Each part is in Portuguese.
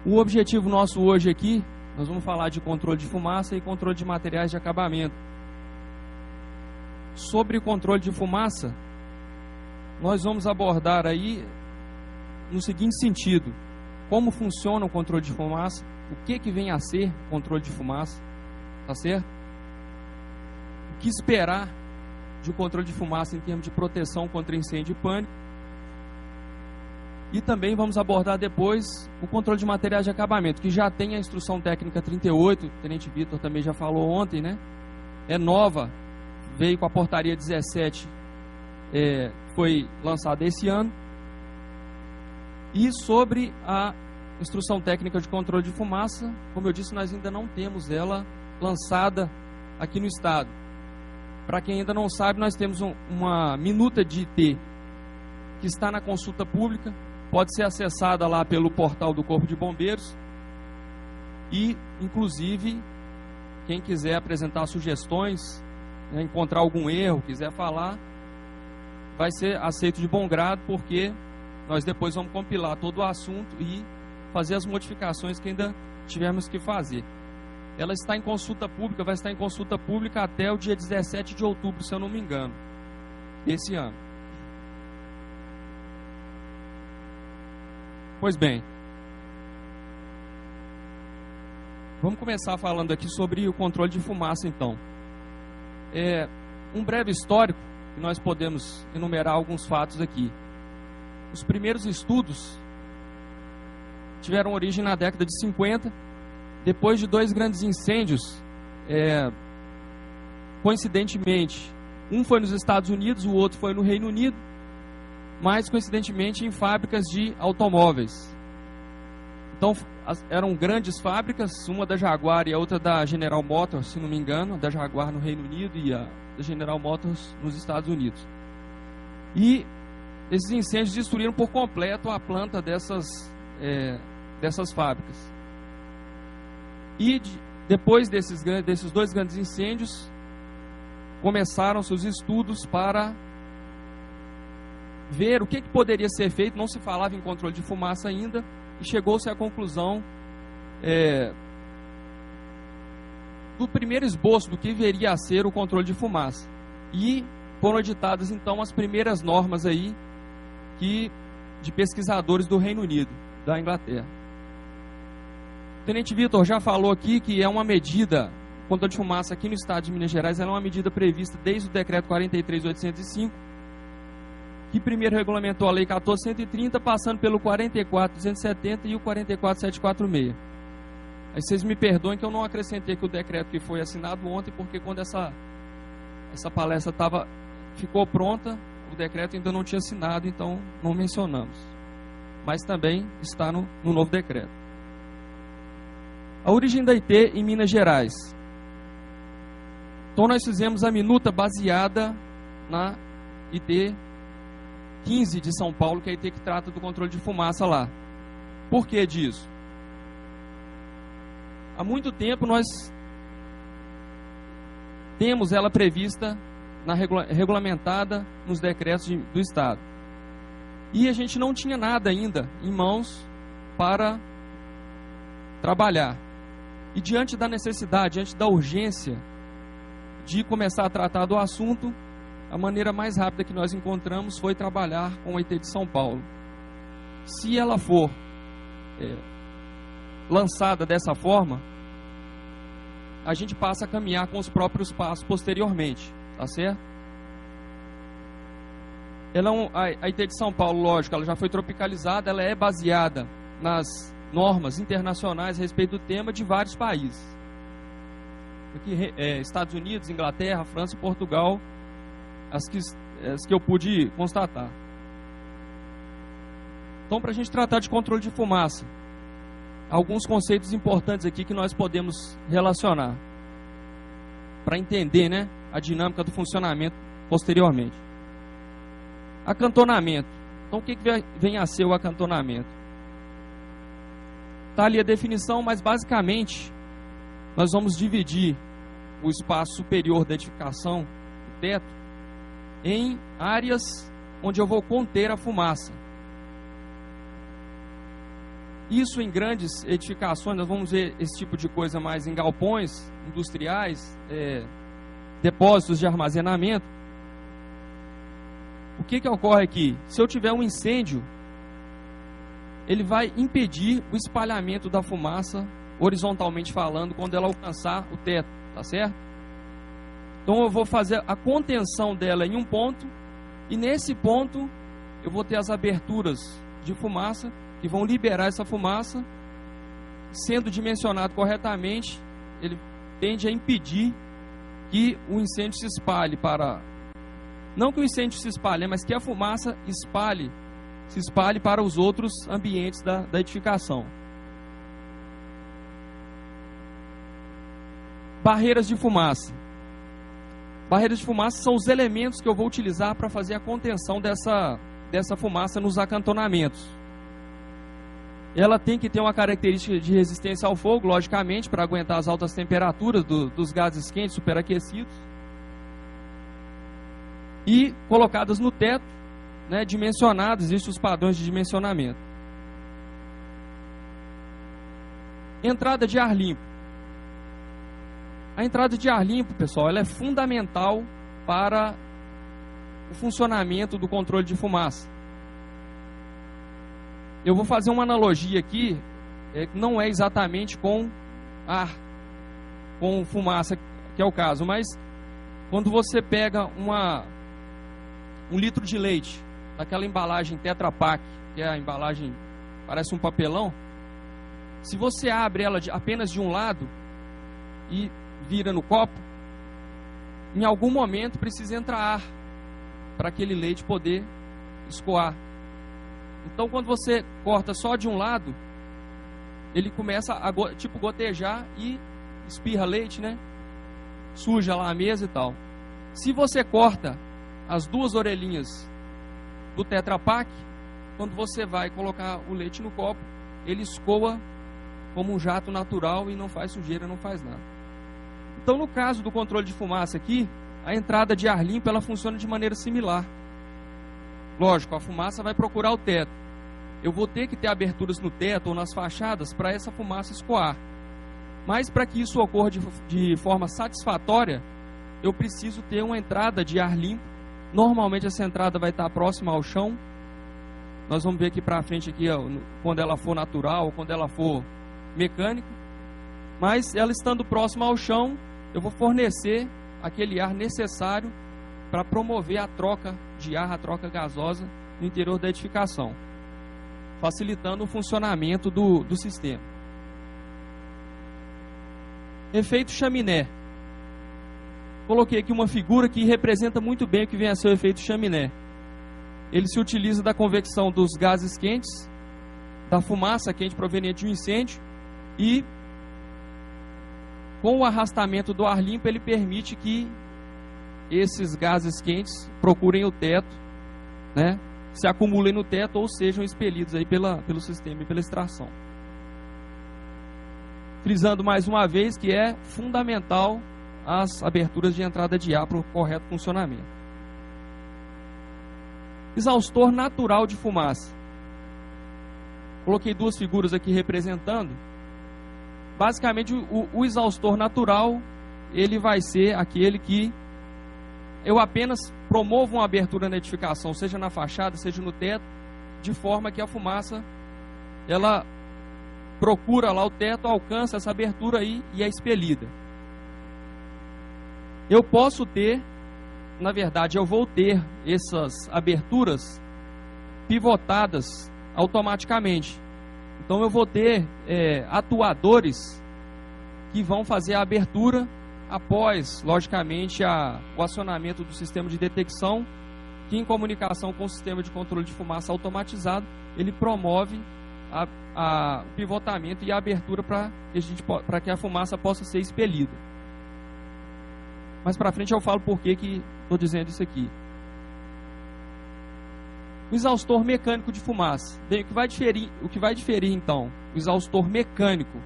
O objetivo nosso hoje aqui, nós vamos falar de controle de fumaça e controle de materiais de acabamento. Sobre o controle de fumaça, nós vamos abordar aí no seguinte sentido: como funciona o controle de fumaça, o que vem a ser controle de fumaça, tá certo? O que esperar de um controle de fumaça em termos de proteção contra incêndio e pânico. E também vamos abordar depois o controle de materiais de acabamento, que já tem a instrução técnica 38, o Tenente Vitor também já falou ontem, né? É nova, veio com a portaria 17, foi lançada esse ano. E sobre a instrução técnica de controle de fumaça, como eu disse, nós ainda não temos ela lançada aqui no estado. Para quem ainda não sabe, nós temos uma minuta de IT que está na consulta pública, pode ser acessada lá pelo portal do Corpo de Bombeiros e, inclusive, quem quiser apresentar sugestões, né, encontrar algum erro, quiser falar, vai ser aceito de bom grado, porque nós depois vamos compilar todo o assunto e fazer as modificações que ainda tivermos que fazer. Ela está em consulta pública, vai estar em consulta pública até o dia 17 de outubro, se eu não me engano, desse ano. Pois bem, vamos começar falando aqui sobre o controle de fumaça, então. Um breve histórico, que nós podemos enumerar alguns fatos aqui. Os primeiros estudos tiveram origem na década de 50, depois de 2 grandes incêndios, coincidentemente, um foi nos Estados Unidos, o outro foi no Reino Unido, mas coincidentemente em fábricas de automóveis. Então eram grandes fábricas, uma da Jaguar e a outra da General Motors, se não me engano, a da Jaguar no Reino Unido e a da General Motors nos Estados Unidos. E esses incêndios destruíram por completo a planta dessas fábricas. E depois desses 2 grandes incêndios, começaram seus estudos para ver o que poderia ser feito. Não se falava em controle de fumaça ainda, e chegou-se à conclusão do primeiro esboço do que viria a ser o controle de fumaça. E foram editadas então as primeiras normas aí de pesquisadores do Reino Unido, da Inglaterra. O Tenente Vitor já falou aqui que é uma medida, o controle de fumaça aqui no estado de Minas Gerais, ela é uma medida prevista desde o decreto 43.805, que primeiro regulamentou a lei 14.130, passando pelo 44.270 e o 44.746. Aí vocês me perdoem que eu não acrescentei aqui o decreto que foi assinado ontem, porque quando essa palestra ficou pronta, o decreto ainda não tinha assinado, então não mencionamos. Mas também está no novo decreto. A origem da IT em Minas Gerais. Então nós fizemos a minuta baseada na IT 15 de São Paulo, que é a IT que trata do controle de fumaça lá. Por que disso? Há muito tempo nós temos ela prevista, regulamentada nos decretos do Estado. E a gente não tinha nada ainda em mãos para trabalhar. E diante da necessidade, diante da urgência de começar a tratar do assunto, a maneira mais rápida que nós encontramos foi trabalhar com a IT de São Paulo. Se ela for lançada dessa forma, a gente passa a caminhar com os próprios passos posteriormente, tá certo? A IT de São Paulo, lógico, ela já foi tropicalizada, ela é baseada nas normas internacionais a respeito do tema de vários países. Aqui, Estados Unidos, Inglaterra, França e Portugal, as que eu pude constatar. Então, para a gente tratar de controle de fumaça, alguns conceitos importantes aqui que nós podemos relacionar para entender, né, a dinâmica do funcionamento posteriormente. Acantonamento. Então, o que vem a ser o acantonamento? Está ali a definição, mas basicamente nós vamos dividir o espaço superior da edificação, o teto, em áreas onde eu vou conter a fumaça. Isso em grandes edificações, nós vamos ver esse tipo de coisa mais em galpões industriais, depósitos de armazenamento. O que ocorre aqui? Se eu tiver um incêndio, ele vai impedir o espalhamento da fumaça, horizontalmente falando, quando ela alcançar o teto, tá certo? Então eu vou fazer a contenção dela em um ponto, e nesse ponto eu vou ter as aberturas de fumaça, que vão liberar essa fumaça. Sendo dimensionado corretamente, ele tende a impedir que o incêndio se espalhe para... Não que o incêndio se espalhe, mas que a fumaça se espalhe para os outros ambientes da edificação. Barreiras de fumaça. Barreiras de fumaça são os elementos que eu vou utilizar para fazer a contenção dessa fumaça nos acantonamentos. Ela tem que ter uma característica de resistência ao fogo, logicamente, para aguentar as altas temperaturas dos gases quentes superaquecidos. E colocadas no teto, né, dimensionadas, existem os padrões de dimensionamento. Entrada de ar limpo. A entrada de ar limpo, pessoal, ela é fundamental para o funcionamento do controle de fumaça. Eu vou fazer uma analogia aqui, que não é exatamente com ar, com fumaça, que é o caso, mas quando você pega um litro de leite, daquela embalagem Tetra Pak, que é a embalagem, parece um papelão, se você abre ela apenas de um lado e vira no copo, em algum momento precisa entrar ar para aquele leite poder escoar. Então, quando você corta só de um lado, ele começa a gotejar e espirra leite, né? Suja lá a mesa e tal. Se você corta as duas orelhinhas do Tetra Pak, quando você vai colocar o leite no copo, ele escoa como um jato natural e não faz sujeira, não faz nada. Então, no caso do controle de fumaça aqui, a entrada de ar limpo ela funciona de maneira similar. Lógico, a fumaça vai procurar o teto. Eu vou ter que ter aberturas no teto ou nas fachadas para essa fumaça escoar. Mas para que isso ocorra de forma satisfatória, eu preciso ter uma entrada de ar limpo. Normalmente essa entrada vai estar próxima ao chão. Nós vamos ver aqui para frente, aqui, ó, quando ela for natural ou quando ela for mecânica. Mas ela estando próxima ao chão, eu vou fornecer aquele ar necessário para promover a troca de ar, a troca gasosa no interior da edificação, facilitando o funcionamento do sistema. Efeito chaminé. Coloquei aqui uma figura que representa muito bem o que vem a ser o efeito chaminé. Ele se utiliza da convecção dos gases quentes, da fumaça quente proveniente de um incêndio, e com o arrastamento do ar limpo ele permite que esses gases quentes procurem o teto, né, se acumulem no teto ou sejam expelidos aí pelo sistema e pela extração. Frisando mais uma vez que é fundamental as aberturas de entrada de ar para o correto funcionamento. Exaustor natural de fumaça. Coloquei duas figuras aqui representando. Basicamente o exaustor natural, ele vai ser aquele que eu apenas promovo uma abertura na edificação, seja na fachada, seja no teto, de forma que a fumaça, ela procura lá o teto, alcança essa abertura aí e é expelida. Eu posso ter, na verdade, eu vou ter essas aberturas pivotadas automaticamente. Então eu vou ter atuadores que vão fazer a abertura após, logicamente, o acionamento do sistema de detecção, que em comunicação com o sistema de controle de fumaça automatizado, ele promove o pivotamento e a abertura para que a fumaça possa ser expelida. Mais para frente eu falo por que estou dizendo isso aqui. O exaustor mecânico de fumaça. Bem, o que vai diferir então o exaustor mecânico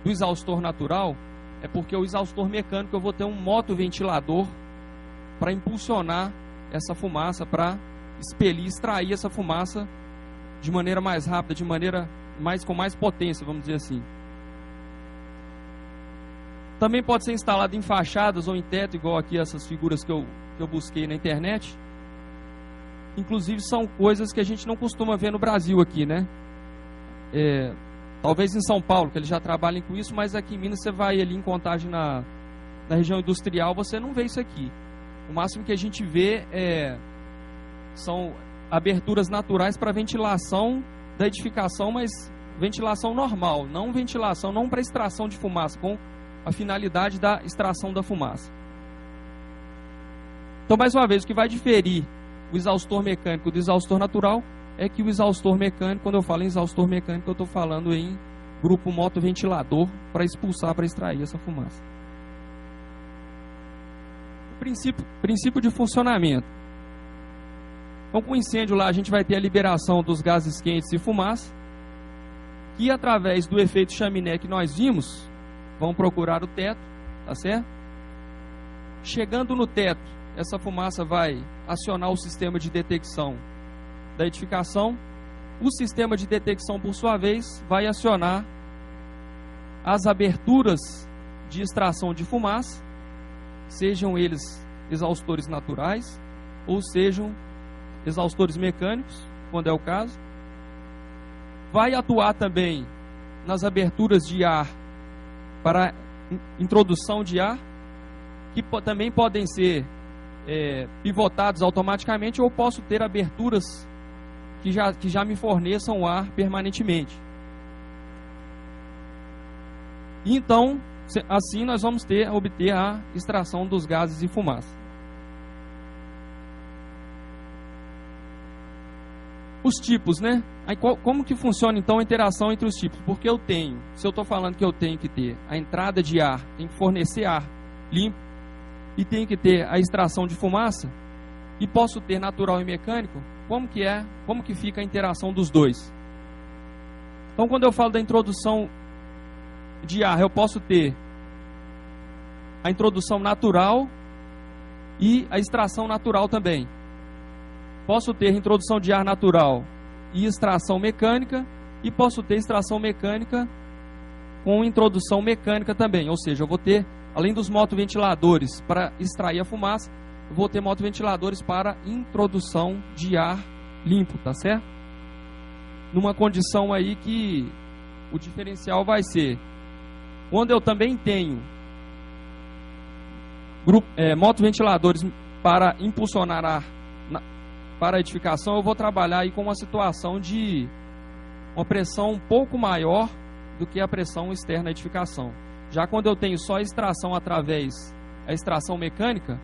do exaustor natural é porque o exaustor mecânico eu vou ter um motoventilador para impulsionar essa fumaça, para expelir, extrair essa fumaça de maneira mais rápida, de maneira com mais potência, vamos dizer assim. Também pode ser instalado em fachadas ou em teto, igual aqui essas figuras que eu busquei na internet. Inclusive são coisas que a gente não costuma ver no Brasil aqui, né? Talvez em São Paulo, que eles já trabalhem com isso, mas aqui em Minas você vai ali em Contagem na região industrial, você não vê isso aqui. O máximo que a gente vê são aberturas naturais para ventilação da edificação, mas ventilação normal, não para extração de fumaça, com a finalidade da extração da fumaça. Então, mais uma vez, o que vai diferir o exaustor mecânico do exaustor natural é que o exaustor mecânico, quando eu falo em exaustor mecânico, eu estou falando em grupo motoventilador para expulsar, para extrair essa fumaça. O princípio de funcionamento. Então, com o incêndio lá, a gente vai ter a liberação dos gases quentes e fumaça, que através do efeito chaminé que nós vimos, vão procurar o teto, tá certo? Chegando no teto, essa fumaça vai acionar o sistema de detecção da edificação. O sistema de detecção, por sua vez, vai acionar as aberturas de extração de fumaça, sejam eles exaustores naturais ou sejam exaustores mecânicos, quando é o caso. Vai atuar também nas aberturas de ar para introdução de ar, que também podem ser pivotados automaticamente, ou posso ter aberturas que já me forneçam ar permanentemente. E então, assim nós vamos obter a extração dos gases e fumaça. Os tipos, né? Aí, como que funciona então a interação entre os tipos? Porque se eu estou falando que eu tenho que ter a entrada de ar, tem que fornecer ar limpo, e tem que ter a extração de fumaça, e posso ter natural e mecânico, como que fica a interação dos dois? Então, quando eu falo da introdução de ar, eu posso ter a introdução natural e a extração natural também. Posso ter introdução de ar natural e extração mecânica, e posso ter extração mecânica com introdução mecânica também. Ou seja, eu vou ter, além dos motoventiladores para extrair a fumaça, eu vou ter motoventiladores para introdução de ar limpo, tá certo? Numa condição aí que o diferencial vai ser, quando eu também tenho motoventiladores para impulsionar ar para a edificação, eu vou trabalhar aí com uma situação de uma pressão um pouco maior do que a pressão externa à edificação. Já quando eu tenho só extração através da extração mecânica,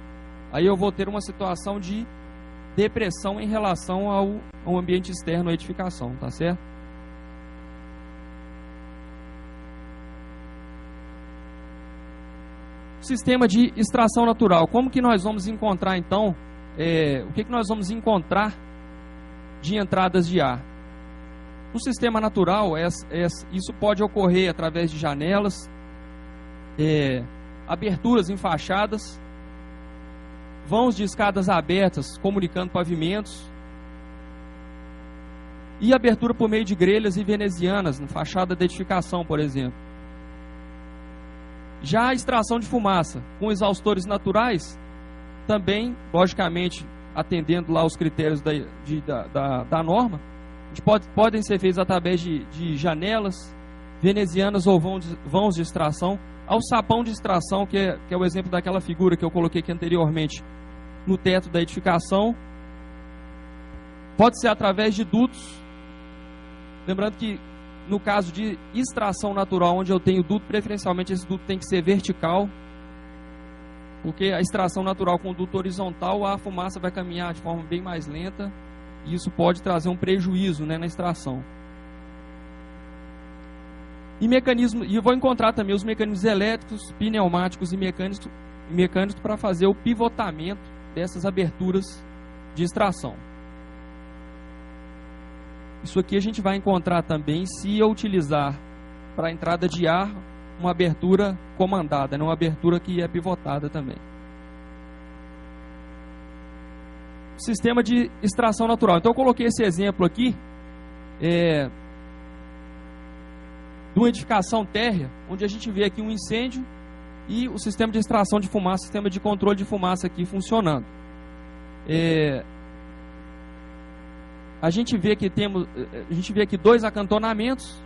aí eu vou ter uma situação de depressão em relação ao ambiente externo à edificação, tá certo? Sistema de extração natural. Como que nós vamos encontrar então, o que nós vamos encontrar de entradas de ar? No sistema natural, isso pode ocorrer através de janelas, aberturas em fachadas, vãos de escadas abertas comunicando pavimentos, e abertura por meio de grelhas e venezianas na fachada da edificação, por exemplo. Já a extração de fumaça com exaustores naturais, também, logicamente, atendendo lá os critérios da norma, podem ser feitos através de janelas venezianas ou vãos de extração. Ao sapão de extração, que é o exemplo daquela figura que eu coloquei aqui anteriormente, no teto da edificação. Pode ser através de dutos. Lembrando que no caso de extração natural, onde eu tenho duto, preferencialmente esse duto tem que ser vertical, porque a extração natural com duto horizontal, a fumaça vai caminhar de forma bem mais lenta, e isso pode trazer um prejuízo, né, na extração. E eu vou encontrar também os mecanismos elétricos, pneumáticos e mecânicos para fazer o pivotamento dessas aberturas de extração. Isso aqui a gente vai encontrar também se eu utilizar para a entrada de ar uma abertura comandada, uma abertura que é pivotada também. Sistema de extração natural. Então eu coloquei esse exemplo aqui de uma edificação térrea, onde a gente vê aqui um incêndio e o sistema de extração de fumaça, sistema de controle de fumaça aqui funcionando. A gente vê aqui dois acantonamentos,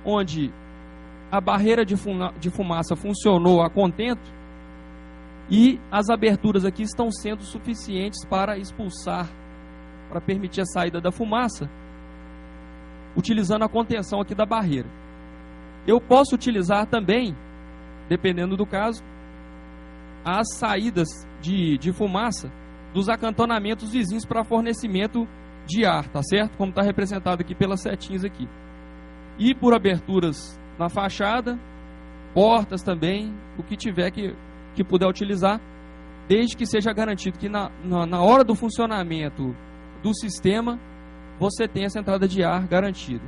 onde a barreira de fumaça funcionou a contento e as aberturas aqui estão sendo suficientes para expulsar, para permitir a saída da fumaça, utilizando a contenção aqui da barreira. Eu posso utilizar também, dependendo do caso, as saídas de fumaça dos acantonamentos vizinhos para fornecimento de ar, tá certo? Como está representado aqui pelas setinhas aqui. E por aberturas na fachada, portas também, o que tiver que puder utilizar, desde que seja garantido que na hora do funcionamento do sistema, você tenha essa entrada de ar garantida.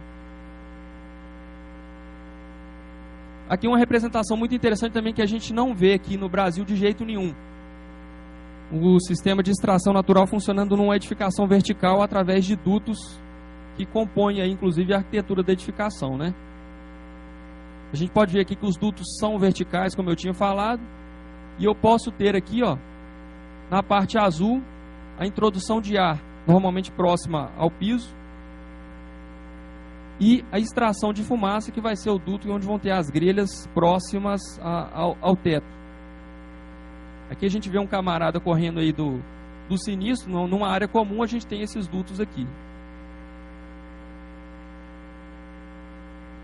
Aqui uma representação muito interessante também que a gente não vê aqui no Brasil de jeito nenhum. O sistema de extração natural funcionando numa edificação vertical através de dutos que compõem aí, inclusive, a arquitetura da edificação, né? A gente pode ver aqui que os dutos são verticais, como eu tinha falado, e eu posso ter aqui, ó, na parte azul, a introdução de ar, normalmente próxima ao piso, e a extração de fumaça, que vai ser o duto onde vão ter as grelhas próximas ao teto. Aqui a gente vê um camarada correndo aí do sinistro, numa área comum a gente tem esses dutos aqui.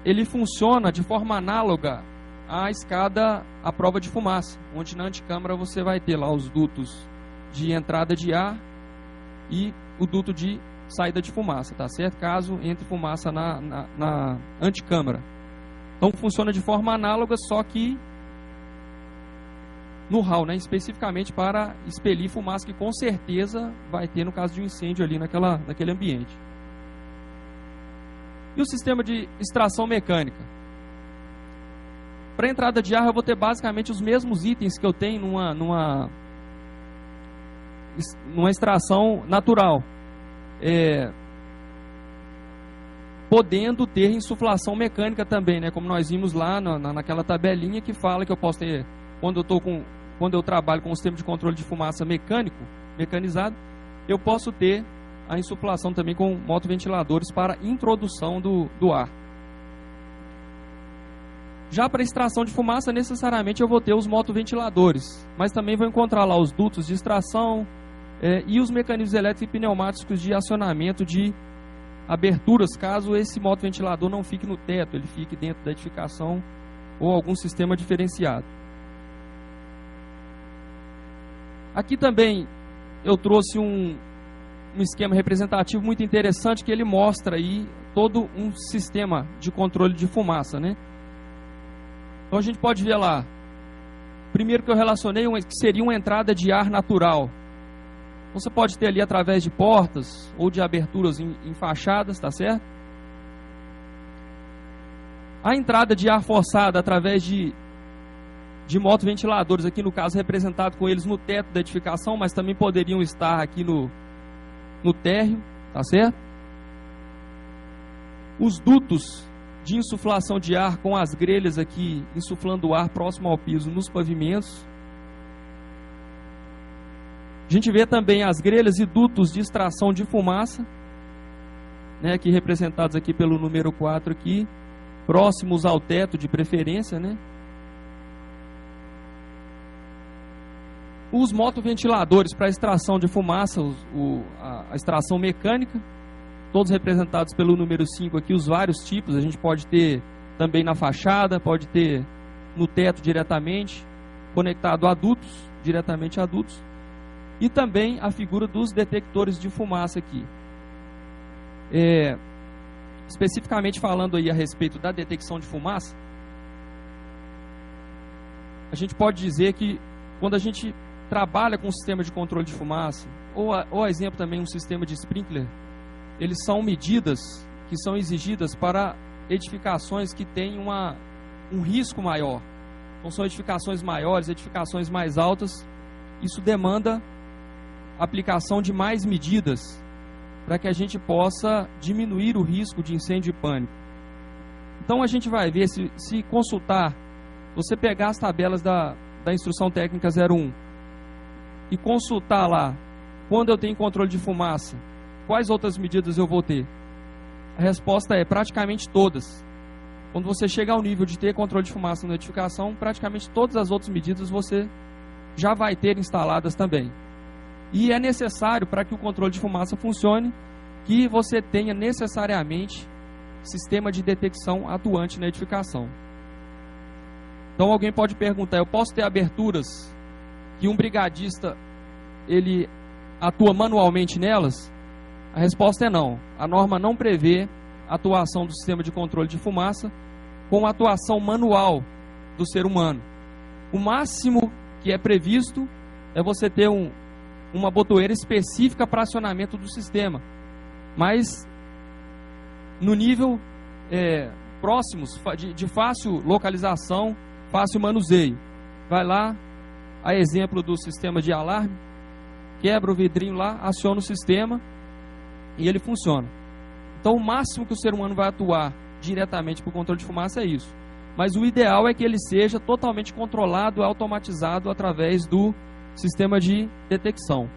Ele funciona de forma análoga à escada à prova de fumaça, onde na anticâmara você vai ter lá os dutos de entrada de ar e o duto de saída de fumaça, tá certo? Caso entre fumaça na anticâmara. Então funciona de forma análoga, só que no hall, né? Especificamente para expelir fumaça, que com certeza vai ter no caso de um incêndio ali naquele ambiente. E o sistema de extração mecânica? Para entrada de ar eu vou ter basicamente os mesmos itens que eu tenho numa extração natural. Podendo ter insuflação mecânica também, né? Como nós vimos lá naquela tabelinha que fala que eu posso ter, quando eu trabalho com o sistema de controle de fumaça mecanizado, eu posso ter a insuflação também com motoventiladores para introdução do ar. Já para extração de fumaça, necessariamente eu vou ter os motoventiladores, mas também vou encontrar lá os dutos de extração e os mecanismos elétricos e pneumáticos de acionamento de aberturas, caso esse motoventilador não fique no teto, ele fique dentro da edificação ou algum sistema diferenciado. Aqui também eu trouxe um esquema representativo muito interessante, que ele mostra aí todo um sistema de controle de fumaça, né? Então a gente pode ver lá, primeiro que eu relacionei, que seria uma entrada de ar natural. Você pode ter ali através de portas ou de aberturas em fachadas, tá certo? A entrada de ar forçada através de motoventiladores, aqui no caso representado com eles no teto da edificação, mas também poderiam estar aqui no térreo, tá certo? Os dutos de insuflação de ar com as grelhas aqui insuflando o ar próximo ao piso nos pavimentos. A gente vê também as grelhas e dutos de extração de fumaça, né, aqui representados aqui pelo número 4 aqui, próximos ao teto de preferência, né? Os motoventiladores para extração de fumaça, a extração mecânica, todos representados pelo número 5 aqui, os vários tipos. A gente pode ter também na fachada, pode ter no teto diretamente, conectado a dutos, diretamente a dutos. E também a figura dos detectores de fumaça aqui. Especificamente falando aí a respeito da detecção de fumaça, a gente pode dizer que quando a gente trabalha com um sistema de controle de fumaça, ou exemplo também um sistema de sprinkler, eles são medidas que são exigidas para edificações que têm um risco maior. Então são edificações maiores, edificações mais altas. Isso demanda aplicação de mais medidas para que a gente possa diminuir o risco de incêndio e pânico. Então a gente vai ver, se consultar, você pegar as tabelas da instrução técnica 01 e consultar lá, quando eu tenho controle de fumaça, quais outras medidas eu vou ter? A resposta é praticamente todas. Quando você chega ao nível de ter controle de fumaça na edificação, praticamente todas as outras medidas você já vai ter instaladas também. E é necessário, para que o controle de fumaça funcione, que você tenha necessariamente sistema de detecção atuante na edificação. Então alguém pode perguntar, eu posso ter aberturas que um brigadista ele atua manualmente nelas? A resposta é não. A norma não prevê a atuação do sistema de controle de fumaça com a atuação manual do ser humano. O máximo que é previsto é você ter uma botoeira específica para acionamento do sistema, mas no nível próximos, de fácil localização, fácil manuseio. Vai lá, a exemplo do sistema de alarme, quebra o vidrinho lá, aciona o sistema e ele funciona. Então o máximo que o ser humano vai atuar diretamente para o controle de fumaça é isso. Mas o ideal é que ele seja totalmente controlado e automatizado através do sistema de detecção.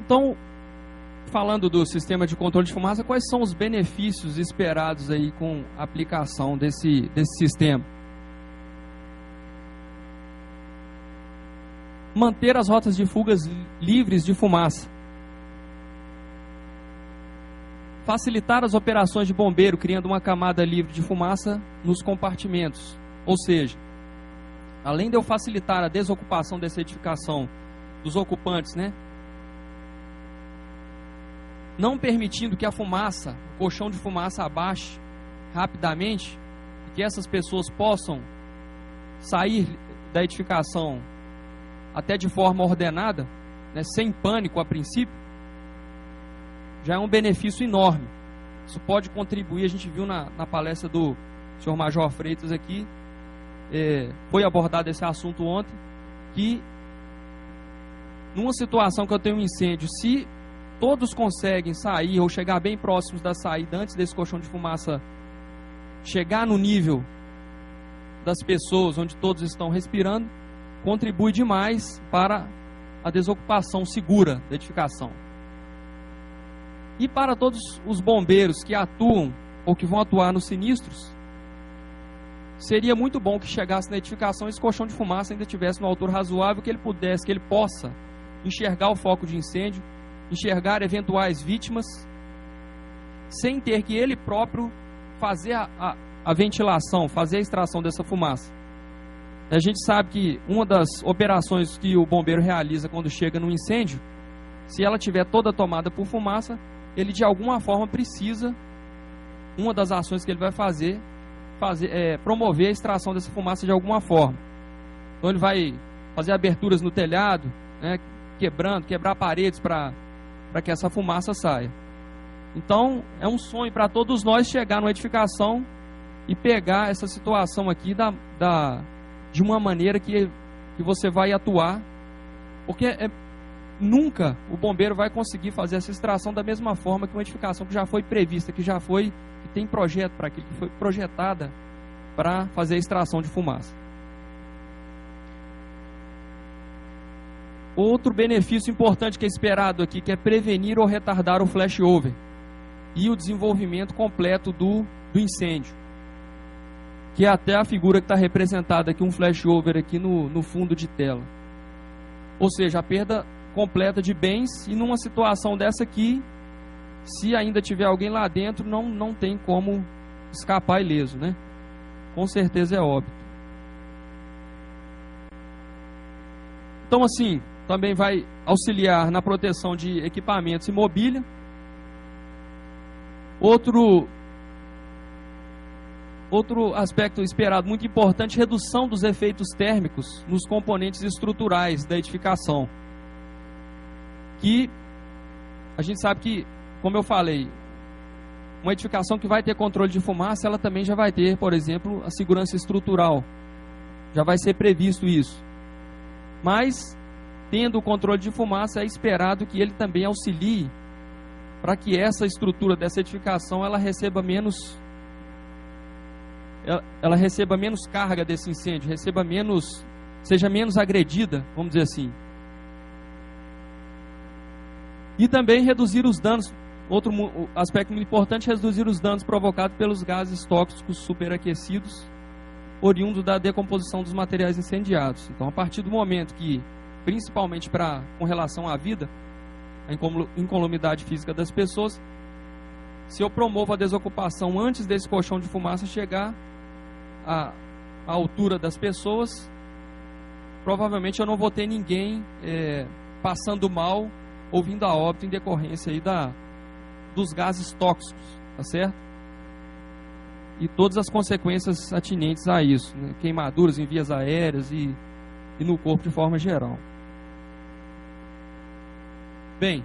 Então, falando do sistema de controle de fumaça, quais são os benefícios esperados aí com a aplicação desse sistema? Manter as rotas de fugas livres de fumaça. Facilitar as operações de bombeiro, criando uma camada livre de fumaça nos compartimentos. Ou seja, além de eu facilitar a desocupação dessa edificação dos ocupantes, né? Não permitindo que a fumaça, o colchão de fumaça abaixe rapidamente, e que essas pessoas possam sair da edificação até de forma ordenada, né, sem pânico a princípio, já é um benefício enorme. Isso pode contribuir, a gente viu na palestra do senhor Major Freitas aqui, foi abordado esse assunto ontem, que numa situação que eu tenho um incêndio, se todos conseguem sair ou chegar bem próximos da saída antes desse colchão de fumaça chegar no nível das pessoas onde todos estão respirando, contribui demais para a desocupação segura da edificação. E para todos os bombeiros que atuam ou que vão atuar nos sinistros, seria muito bom que chegasse na edificação esse colchão de fumaça ainda tivesse uma altura razoável, que ele possa enxergar o foco de incêndio, enxergar eventuais vítimas, sem ter que ele próprio fazer a ventilação, fazer a extração dessa fumaça. A gente sabe que uma das operações que o bombeiro realiza quando chega no incêndio, se ela estiver toda tomada por fumaça, ele de alguma forma precisa, uma das ações que ele vai fazer promover a extração dessa fumaça de alguma forma. Então ele vai fazer aberturas no telhado, né, quebrar paredes para que essa fumaça saia. Então, é um sonho para todos nós chegar numa edificação e pegar essa situação aqui de uma maneira que você vai atuar, porque nunca o bombeiro vai conseguir fazer essa extração da mesma forma que uma edificação que já foi prevista, que tem projeto para aquilo, que foi projetada para fazer a extração de fumaça. Outro benefício importante que é esperado aqui, que é prevenir ou retardar o flashover e o desenvolvimento completo do incêndio, que é até a figura que está representada aqui, um flashover aqui no fundo de tela. Ou seja, a perda completa de bens, e numa situação dessa aqui, se ainda tiver alguém lá dentro, não tem como escapar ileso, né? Com certeza é óbito. Então, assim, também vai auxiliar na proteção de equipamentos e mobília. Outro aspecto esperado muito importante, redução dos efeitos térmicos nos componentes estruturais da edificação. Que a gente sabe que, como eu falei, uma edificação que vai ter controle de fumaça, ela também já vai ter, por exemplo, a segurança estrutural. Já vai ser previsto isso. Mas, tendo o controle de fumaça, é esperado que ele também auxilie para que essa estrutura dessa edificação ela receba menos carga desse incêndio, seja menos agredida, vamos dizer assim. E também reduzir os danos. Outro aspecto muito importante é reduzir os danos provocados pelos gases tóxicos superaquecidos, oriundos da decomposição dos materiais incendiados. Então, a partir do momento que, principalmente com relação à vida, a incolumidade física das pessoas, se eu promovo a desocupação antes desse colchão de fumaça chegar à altura das pessoas, provavelmente eu não vou ter ninguém passando mal ou vindo a óbito em decorrência aí dos gases tóxicos, tá certo? E todas as consequências atinentes a isso, né? Queimaduras em vias aéreas e no corpo de forma geral. Bem,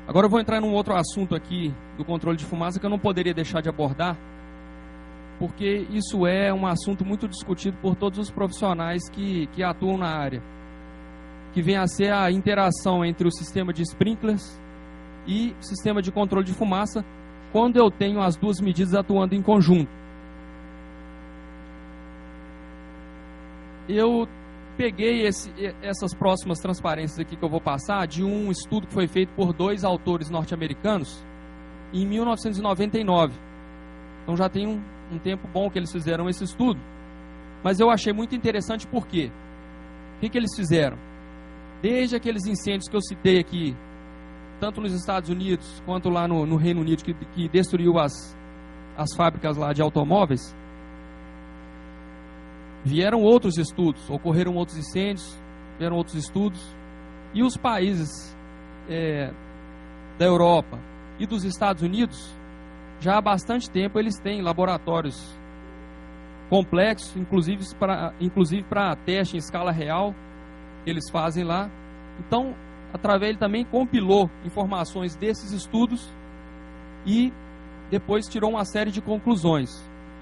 agora eu vou entrar num outro assunto aqui do controle de fumaça que eu não poderia deixar de abordar, porque isso é um assunto muito discutido por todos os profissionais que atuam na área, que vem a ser a interação entre o sistema de sprinklers e o sistema de controle de fumaça, quando eu tenho as duas medidas atuando em conjunto. Eu peguei essas próximas transparências aqui que eu vou passar de um estudo que foi feito por 2 autores norte-americanos em 1999. Então já tem um tempo bom que eles fizeram esse estudo, mas eu achei muito interessante. Por quê? O que eles fizeram? Desde aqueles incêndios que eu citei aqui, tanto nos Estados Unidos quanto lá no Reino Unido, que destruiu as fábricas lá de automóveis, vieram outros estudos, ocorreram outros incêndios, vieram outros estudos, e os países da Europa e dos Estados Unidos, já há bastante tempo eles têm laboratórios complexos, inclusive para teste em escala real, que eles fazem lá. Então, através ele também compilou informações desses estudos e depois tirou uma série de conclusões.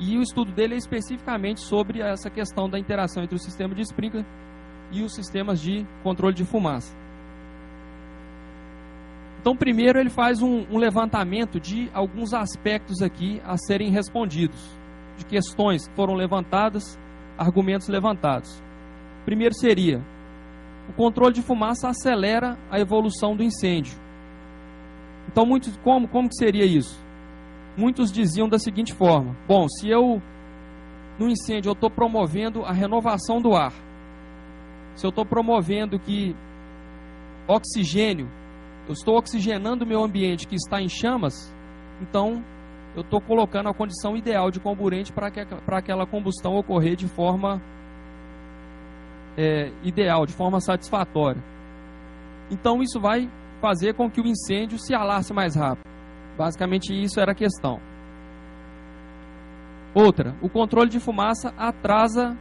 E o estudo dele é especificamente sobre essa questão da interação entre o sistema de sprinkler e os sistemas de controle de fumaça. Então, primeiro ele faz um levantamento de alguns aspectos aqui a serem respondidos, de questões que foram levantadas, argumentos levantados. Primeiro seria: o controle de fumaça acelera a evolução do incêndio. Então, como que seria isso? Muitos diziam da seguinte forma: bom, se no incêndio eu estou promovendo a renovação do ar, se eu estou promovendo que oxigênio, eu estou oxigenando o meu ambiente que está em chamas, então eu estou colocando a condição ideal de comburente para aquela combustão ocorrer de forma ideal, de forma satisfatória. Então isso vai fazer com que o incêndio se alarce mais rápido. Basicamente isso era a questão. Outra: o controle de fumaça atrasa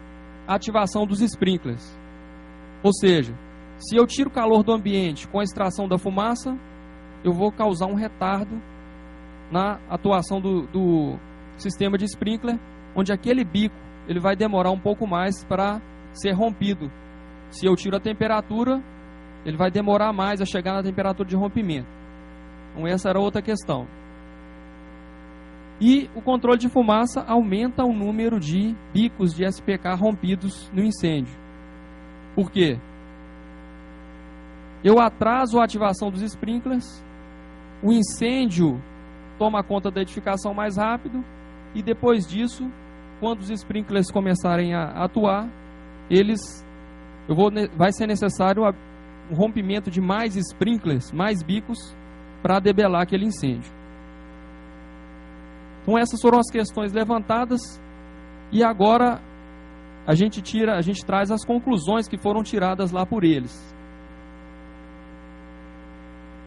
a ativação dos sprinklers. Ou seja, se eu tiro o calor do ambiente com a extração da fumaça, eu vou causar um retardo na atuação do sistema de sprinkler, onde aquele bico ele vai demorar um pouco mais para ser rompido. Se eu tiro a temperatura, ele vai demorar mais a chegar na temperatura de rompimento. Então essa era outra questão. E o controle de fumaça aumenta o número de bicos de SPK rompidos no incêndio. Por quê? Eu atraso a ativação dos sprinklers, o incêndio toma conta da edificação mais rápido, e depois disso, quando os sprinklers começarem a atuar, vai ser necessário um rompimento de mais sprinklers, mais bicos, para debelar aquele incêndio. Então essas foram as questões levantadas, e agora a gente traz as conclusões que foram tiradas lá por eles.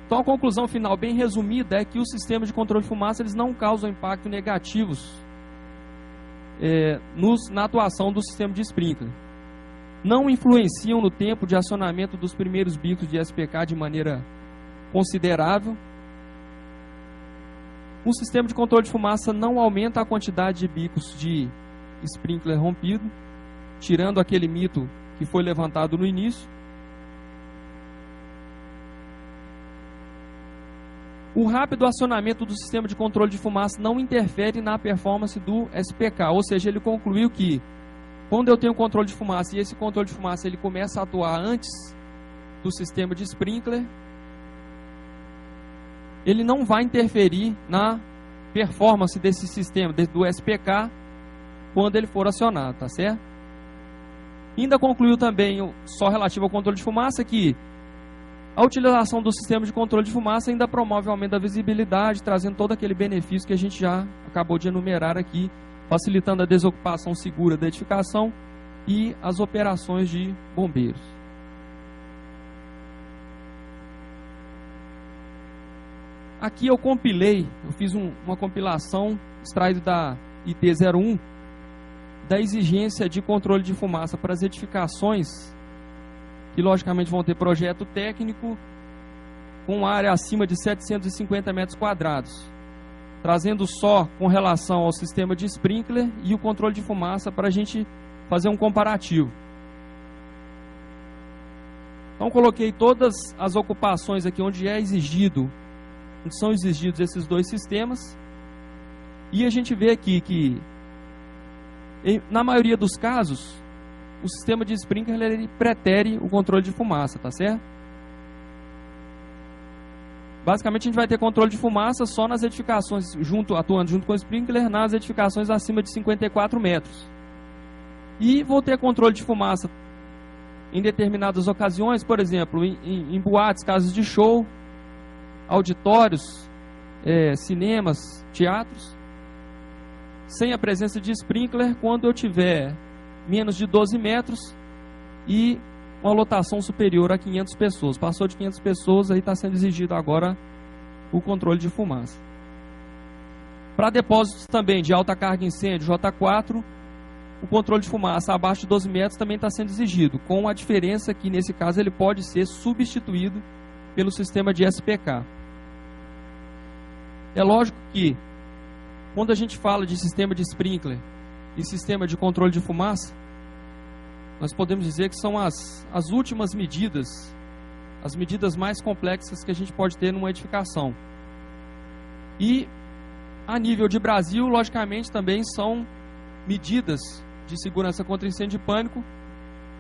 Então a conclusão final, bem resumida, é que o sistema de controle de fumaça eles não causam impacto negativos na atuação do sistema de sprinkler. Não influenciam no tempo de acionamento dos primeiros bicos de SPK de maneira considerável. Um sistema de controle de fumaça não aumenta a quantidade de bicos de sprinkler rompido, tirando aquele mito que foi levantado no início. O rápido acionamento do sistema de controle de fumaça não interfere na performance do SPK, ou seja, ele concluiu que quando eu tenho controle de fumaça e esse controle de fumaça ele começa a atuar antes do sistema de sprinkler, ele não vai interferir na performance desse sistema, do SPK, quando ele for acionado, tá certo? Ainda concluiu também, só relativo ao controle de fumaça, que a utilização do sistema de controle de fumaça ainda promove o aumento da visibilidade, trazendo todo aquele benefício que a gente já acabou de enumerar aqui, facilitando a desocupação segura da edificação e as operações de bombeiros. Aqui eu fiz uma compilação extraída da IT01, da exigência de controle de fumaça para as edificações que logicamente vão ter projeto técnico com área acima de 750 metros quadrados, trazendo só com relação ao sistema de sprinkler e o controle de fumaça para a gente fazer um comparativo. Então coloquei todas as ocupações aqui onde são exigidos esses dois sistemas, e a gente vê aqui que na maioria dos casos o sistema de sprinkler ele pretere o controle de fumaça, tá certo? Basicamente a gente vai ter controle de fumaça só nas edificações, atuando junto com o sprinkler, nas edificações acima de 54 metros. E vou ter controle de fumaça em determinadas ocasiões, por exemplo, em boates, casas de show, auditórios, cinemas, teatros, sem a presença de sprinkler, quando eu tiver menos de 12 metros e uma lotação superior a 500 pessoas. Passou de 500 pessoas, aí está sendo exigido agora o controle de fumaça. Para depósitos também de alta carga incêndio, J4, o controle de fumaça abaixo de 12 metros também está sendo exigido, com a diferença que nesse caso ele pode ser substituído pelo sistema de SPK. É lógico que quando a gente fala de sistema de sprinkler e sistema de controle de fumaça, nós podemos dizer que são as últimas medidas, as medidas mais complexas que a gente pode ter numa edificação. E a nível de Brasil, logicamente, também são medidas de segurança contra incêndio e pânico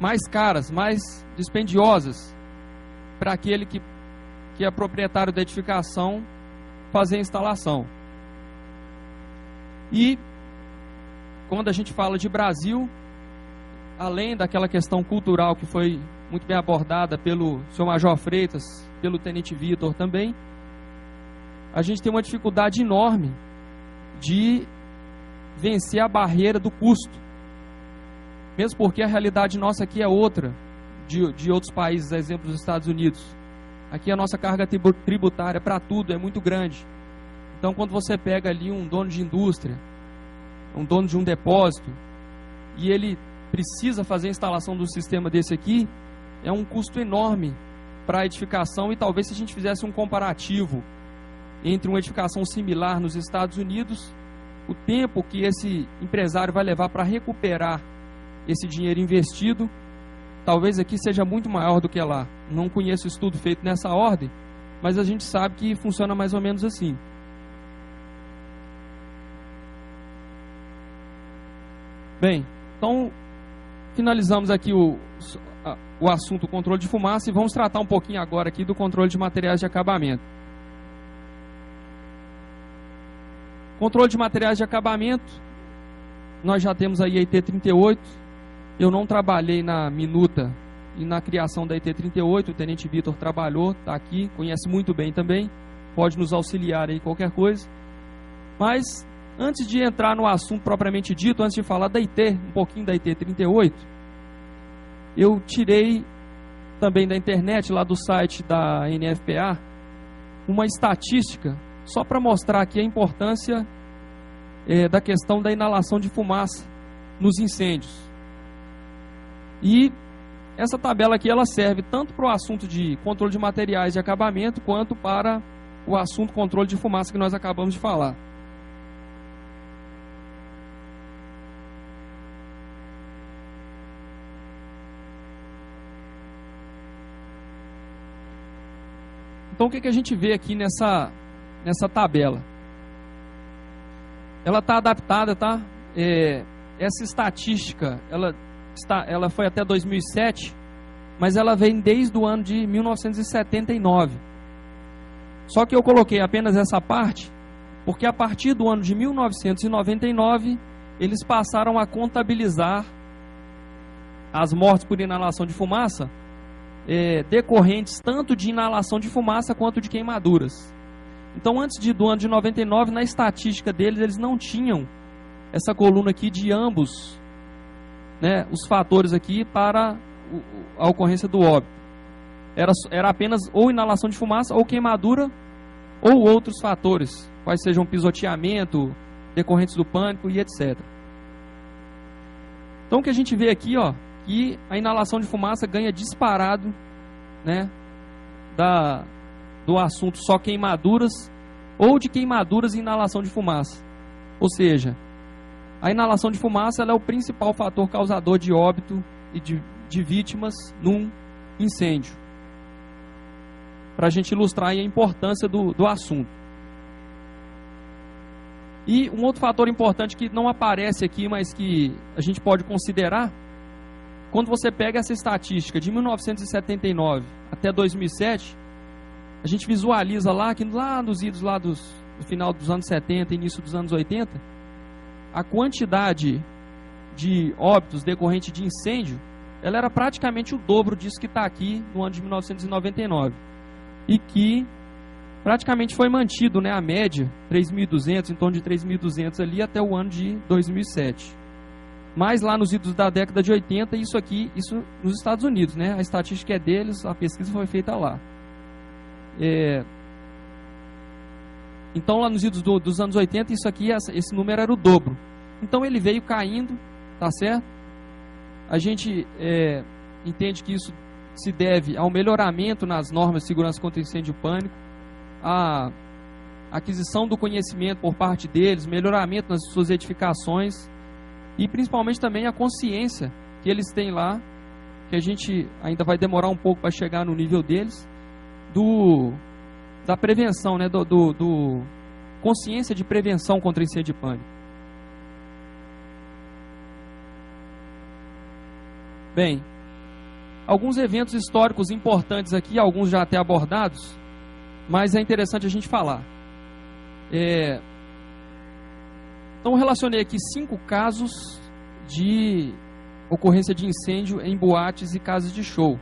mais caras, mais dispendiosas para aquele que é proprietário da edificação fazer a instalação. E quando a gente fala de Brasil, além daquela questão cultural que foi muito bem abordada pelo senhor Major Freitas, pelo Tenente Vitor também, a gente tem uma dificuldade enorme de vencer a barreira do custo. Mesmo porque a realidade nossa aqui é outra de outros países, a exemplo dos Estados Unidos. Aqui a nossa carga tributária para tudo é muito grande. Então quando você pega ali um dono de indústria, um dono de um depósito, e ele precisa fazer a instalação do sistema desse aqui, é um custo enorme para a edificação. E talvez se a gente fizesse um comparativo entre uma edificação similar nos Estados Unidos, o tempo que esse empresário vai levar para recuperar esse dinheiro investido, talvez aqui seja muito maior do que lá. Não conheço estudo feito nessa ordem, mas a gente sabe que funciona mais ou menos assim. Bem, então finalizamos aqui o assunto controle de fumaça e vamos tratar um pouquinho agora aqui do controle de materiais de acabamento. Controle de materiais de acabamento, nós já temos aí a IT38. Eu não trabalhei na minuta e na criação da IT38, o Tenente Vitor trabalhou, está aqui, conhece muito bem também, pode nos auxiliar aí qualquer coisa. Mas antes de entrar no assunto propriamente dito, antes de falar da IT, um pouquinho da IT38, eu tirei também da internet, lá do site da NFPA, uma estatística, só para mostrar aqui a importância da questão da inalação de fumaça nos incêndios. E essa tabela aqui ela serve tanto para o assunto de controle de materiais de acabamento, quanto para o assunto controle de fumaça que nós acabamos de falar. Então, o que a gente vê aqui nessa tabela? Ela está adaptada, tá? Essa estatística, ela foi até 2007, mas ela vem desde o ano de 1979. Só que eu coloquei apenas essa parte, porque a partir do ano de 1999, eles passaram a contabilizar as mortes por inalação de fumaça, decorrentes tanto de inalação de fumaça quanto de queimaduras. Então, antes do ano de 99, na estatística deles, eles não tinham essa coluna aqui de ambos, né, os fatores aqui para a ocorrência do óbito. Era apenas ou inalação de fumaça, ou queimadura, ou outros fatores, quais sejam pisoteamento, decorrentes do pânico e etc. Então, o que a gente vê aqui, ó, que a inalação de fumaça ganha disparado, né, do assunto só queimaduras ou de queimaduras e inalação de fumaça. Ou seja, a inalação de fumaça ela é o principal fator causador de óbito e de vítimas num incêndio. Para a gente ilustrar aí a importância do assunto. E um outro fator importante que não aparece aqui, mas que a gente pode considerar, quando você pega essa estatística de 1979 até 2007, a gente visualiza lá que lá nos idos lá do final dos anos 70, início dos anos 80, a quantidade de óbitos decorrente de incêndio, ela era praticamente o dobro disso que está aqui no ano de 1999. E que praticamente foi mantido, né, a média, 3.200, em torno de 3.200 ali até o ano de 2007. Mas lá nos idos da década de 80, isso nos Estados Unidos, né? A estatística é deles, a pesquisa foi feita lá. Então lá nos idos dos anos 80, isso aqui, esse número era o dobro. Então ele veio caindo, tá certo? A gente entende que isso se deve ao melhoramento nas normas de segurança contra incêndio e pânico, a aquisição do conhecimento por parte deles, melhoramento nas suas edificações, e principalmente também a consciência que eles têm lá, que a gente ainda vai demorar um pouco para chegar no nível deles, da prevenção, né, do consciência de prevenção contra incêndio e pânico. Bem, alguns eventos históricos importantes aqui, alguns já até abordados, mas é interessante a gente falar. Então, eu relacionei aqui 5 casos de ocorrência de incêndio em boates e casas de show.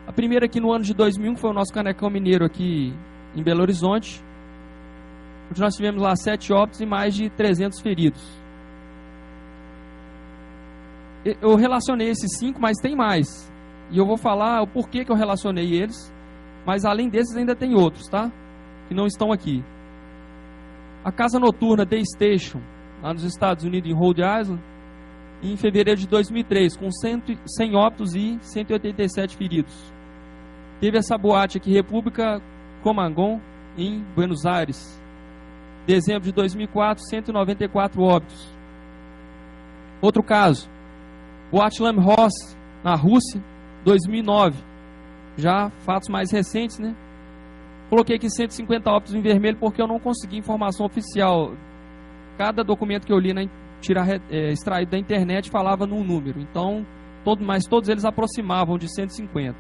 A primeira aqui no ano de 2001, que foi o nosso Canecão Mineiro aqui em Belo Horizonte, onde nós tivemos lá 7 óbitos e mais de 300 feridos. Eu relacionei esses 5, mas tem mais. E eu vou falar o porquê que eu relacionei eles, mas além desses ainda tem outros, tá? Que não estão aqui. A casa noturna The Station, lá nos Estados Unidos, em Rhode Island, em fevereiro de 2003, com 100 óbitos e 187 feridos. Teve essa boate aqui, República Comangon, em Buenos Aires. Dezembro de 2004, 194 óbitos. Outro caso, Boate Lam Ross, na Rússia, 2009. Já fatos mais recentes, né? Coloquei aqui 150 óbitos em vermelho porque eu não consegui informação oficial. Cada documento que eu li extraído da internet falava num número. Então, mas todos eles aproximavam de 150.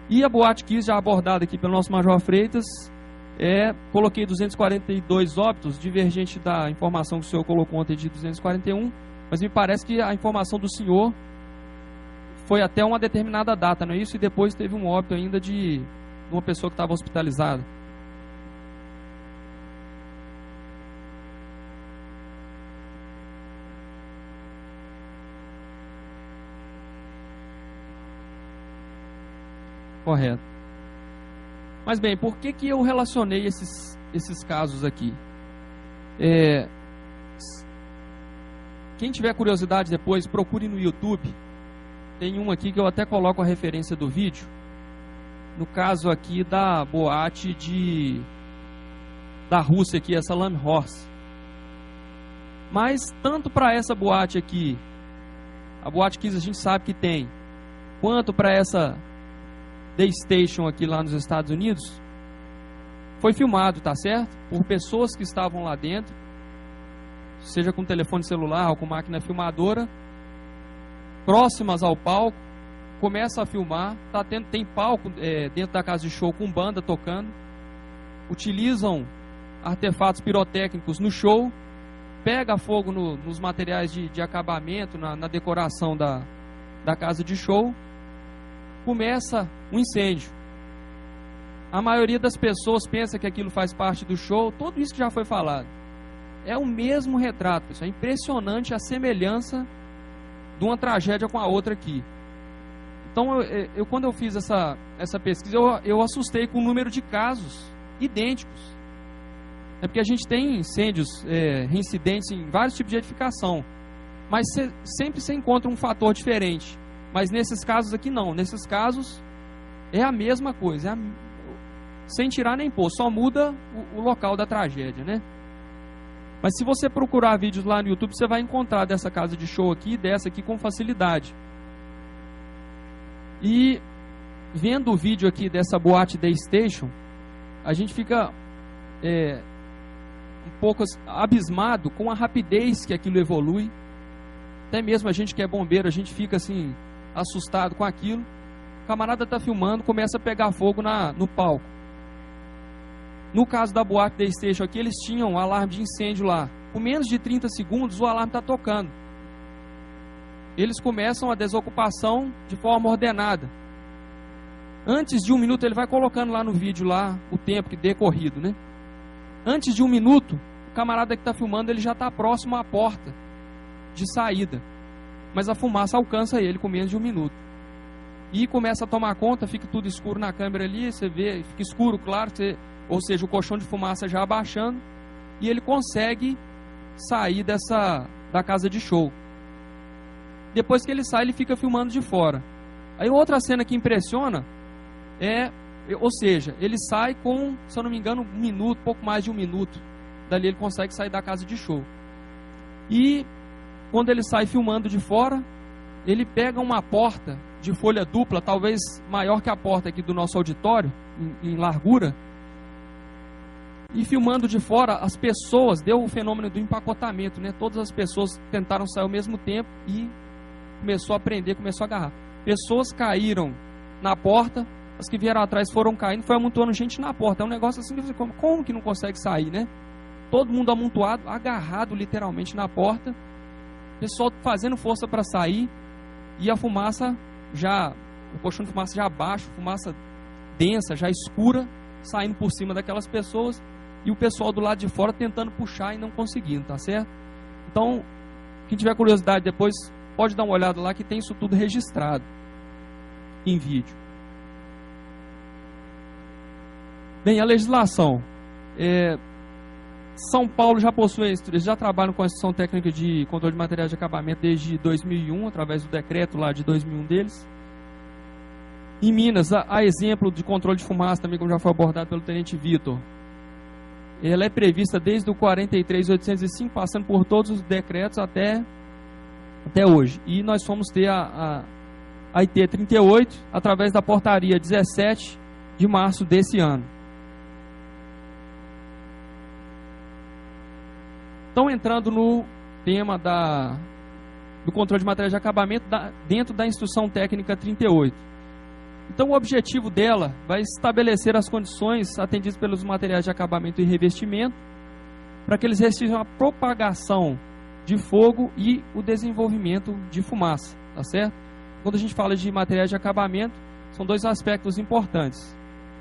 E a Boate Kiss, já abordada aqui pelo nosso Major Freitas, coloquei 242 óbitos, divergente da informação que o senhor colocou ontem de 241, mas me parece que a informação do senhor foi até uma determinada data, não é isso? E depois teve um óbito ainda de uma pessoa que estava hospitalizada. Correto. Mas bem, por que eu relacionei esses casos aqui? Quem tiver curiosidade depois, procure no YouTube. Tem um aqui que eu até coloco a referência do vídeo, no caso aqui da boate da Rússia aqui, essa Lame Horse. Mas tanto para essa boate aqui, a boate que a gente sabe que tem, quanto para essa The Station aqui lá nos Estados Unidos, foi filmado, tá certo? Por pessoas que estavam lá dentro, seja com telefone celular ou com máquina filmadora, próximas ao palco, começa a filmar, tem palco dentro da casa de show com banda tocando, utilizam artefatos pirotécnicos no show, pega fogo nos materiais de acabamento, na decoração da casa de show, começa um incêndio. A maioria das pessoas pensa que aquilo faz parte do show, tudo isso que já foi falado. É o mesmo retrato, pessoal. É impressionante a semelhança de uma tragédia com a outra aqui. Então, quando eu fiz essa pesquisa, eu assustei com o número de casos idênticos. É porque a gente tem incêndios, reincidentes em vários tipos de edificação, mas sempre você encontra um fator diferente. Mas nesses casos aqui não, nesses casos é a mesma coisa, sem tirar nem pôr, só muda o local da tragédia, né? Mas se você procurar vídeos lá no YouTube, você vai encontrar dessa casa de show aqui, dessa aqui com facilidade. E vendo o vídeo aqui dessa boate The Station, a gente fica um pouco abismado com a rapidez que aquilo evolui. Até mesmo a gente que é bombeiro, a gente fica assim assustado com aquilo. O camarada está filmando, começa a pegar fogo no palco. No caso da boate The Station aqui, eles tinham um alarme de incêndio lá. Com menos de 30 segundos, o alarme está tocando. Eles começam a desocupação de forma ordenada. Antes de 1 minuto, ele vai colocando lá no vídeo lá o tempo que decorrido, né? Antes de 1 minuto, o camarada que está filmando, ele já está próximo à porta de saída. Mas a fumaça alcança ele com menos de 1 minuto. E começa a tomar conta, fica tudo escuro na câmera ali, você vê, fica escuro, claro, ou seja, o colchão de fumaça já abaixando, e ele consegue sair da casa de show. Depois que ele sai, ele fica filmando de fora. Aí outra cena que impressiona ou seja, ele sai com, se eu não me engano, 1 minuto, pouco mais de 1 minuto. Dali ele consegue sair da casa de show. E quando ele sai filmando de fora, ele pega uma porta de folha dupla, talvez maior que a porta aqui do nosso auditório, em largura. E filmando de fora, as pessoas, deu o fenômeno do empacotamento, né? Todas as pessoas tentaram sair ao mesmo tempo e começou a prender, começou a agarrar. Pessoas caíram na porta, as que vieram atrás foram caindo, foi amontoando gente na porta. É um negócio assim, como que não consegue sair, né? Todo mundo amontoado, agarrado literalmente na porta, pessoal fazendo força para sair, e a fumaça o colchão de fumaça já abaixo, fumaça densa, já escura, saindo por cima daquelas pessoas, e o pessoal do lado de fora tentando puxar e não conseguindo, tá certo? Então, quem tiver curiosidade depois, pode dar uma olhada lá que tem isso tudo registrado em vídeo. Bem, a legislação. São Paulo já possui, eles já trabalham com a Instituição Técnica de Controle de Materiais de Acabamento desde 2001, através do decreto lá de 2001 deles. Em Minas, a exemplo de controle de fumaça, também como já foi abordado pelo Tenente Vitor, ela é prevista desde o 43.805, passando por todos os decretos até hoje. E nós fomos ter a IT 38 através da portaria 17 de março desse ano. Então, entrando no tema do controle de materiais de acabamento dentro da Instrução Técnica 38. Então, o objetivo dela vai estabelecer as condições atendidas pelos materiais de acabamento e revestimento para que eles resistam à propagação de fogo e o desenvolvimento de fumaça, tá certo? Quando a gente fala de materiais de acabamento, são 2 aspectos importantes: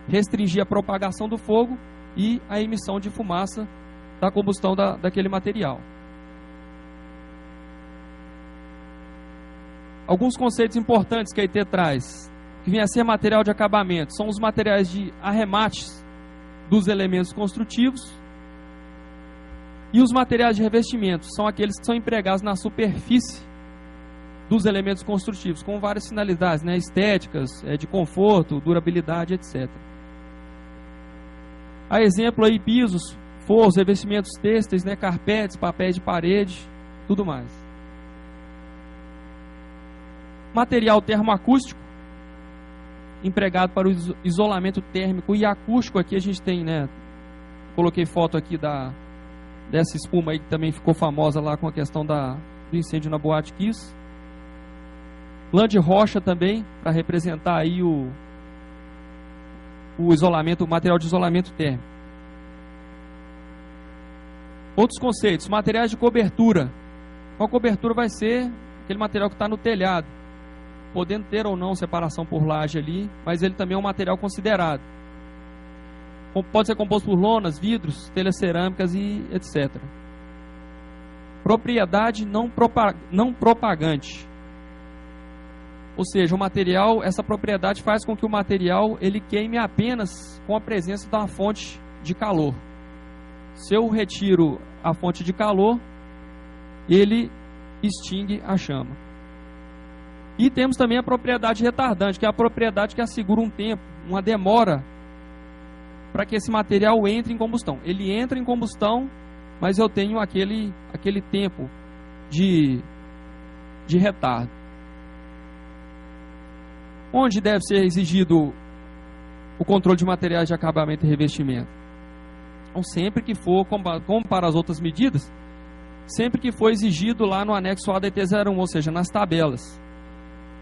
restringir a propagação do fogo e a emissão de fumaça da combustão daquele material. Alguns conceitos importantes que a IT traz, que vem a ser material de acabamento, são os materiais de arremates dos elementos construtivos, e os materiais de revestimento são aqueles que são empregados na superfície dos elementos construtivos, com várias finalidades, né, estéticas, de conforto, durabilidade, etc. A exemplo aí, pisos, forros, revestimentos têxteis, né, carpetes, papéis de parede, tudo mais. Material termoacústico, empregado para o isolamento térmico e acústico. Aqui a gente tem, né, coloquei foto aqui dessa espuma aí que também ficou famosa lá com a questão do incêndio na Boate Kiss. Lã de rocha também, para representar aí o isolamento, o material de isolamento térmico. Outros conceitos, materiais de cobertura. Qual cobertura vai ser? Aquele material que está no telhado, podendo ter ou não separação por laje ali, mas ele também é um material considerado. Pode ser composto por lonas, vidros, telhas cerâmicas e etc. Propriedade não propagante. Ou seja, o material, essa propriedade faz com que o material ele queime apenas com a presença da fonte de calor. Se eu retiro a fonte de calor, ele extingue a chama. E temos também a propriedade retardante, que é a propriedade que assegura um tempo, uma demora, para que esse material entre em combustão. Ele entra em combustão, mas eu tenho aquele tempo de retardo. Onde deve ser exigido o controle de materiais de acabamento e revestimento? Então, sempre que for, como para as outras medidas, sempre que for exigido lá no anexo A da ET01, ou seja, nas tabelas.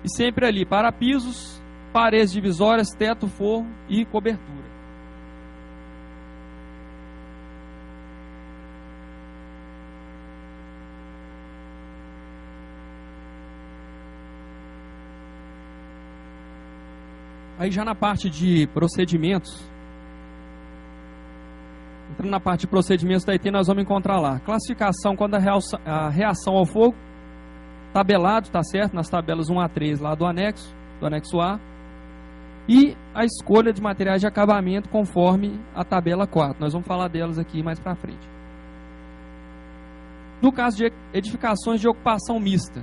E sempre ali para pisos, paredes divisórias, teto, forro e cobertura. Aí já na parte de procedimentos, entrando na parte de procedimentos da ET, nós vamos encontrar lá classificação quando a reação ao fogo, tabelado, tá certo? Nas tabelas 1 a 3 lá do anexo A, e a escolha de materiais de acabamento conforme a tabela 4. Nós vamos falar delas aqui mais para frente. No caso de edificações de ocupação mista,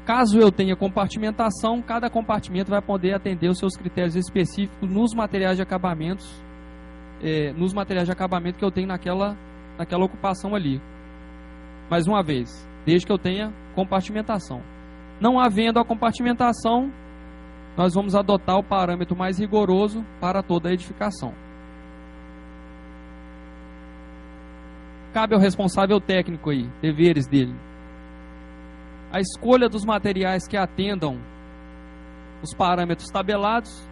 caso eu tenha compartimentação, cada compartimento vai poder atender os seus critérios específicos nos materiais de acabamento que eu tenho naquela ocupação ali. Mais uma vez, desde que eu tenha compartimentação. Não havendo a compartimentação, nós vamos adotar o parâmetro mais rigoroso para toda a edificação. Cabe ao responsável técnico aí, deveres dele. A escolha dos materiais que atendam os parâmetros tabelados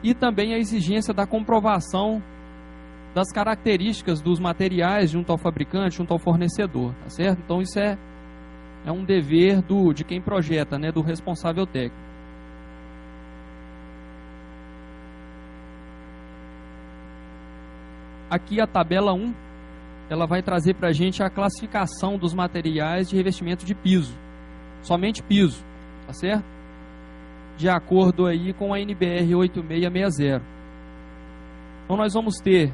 e também a exigência da comprovação das características dos materiais junto ao fabricante, junto ao fornecedor, tá certo? Então isso é um dever de quem projeta, né, do responsável técnico. Aqui a tabela 1, ela vai trazer para a gente a classificação dos materiais de revestimento de piso. Somente piso, tá certo? De acordo aí com a NBR 8660. Então nós vamos ter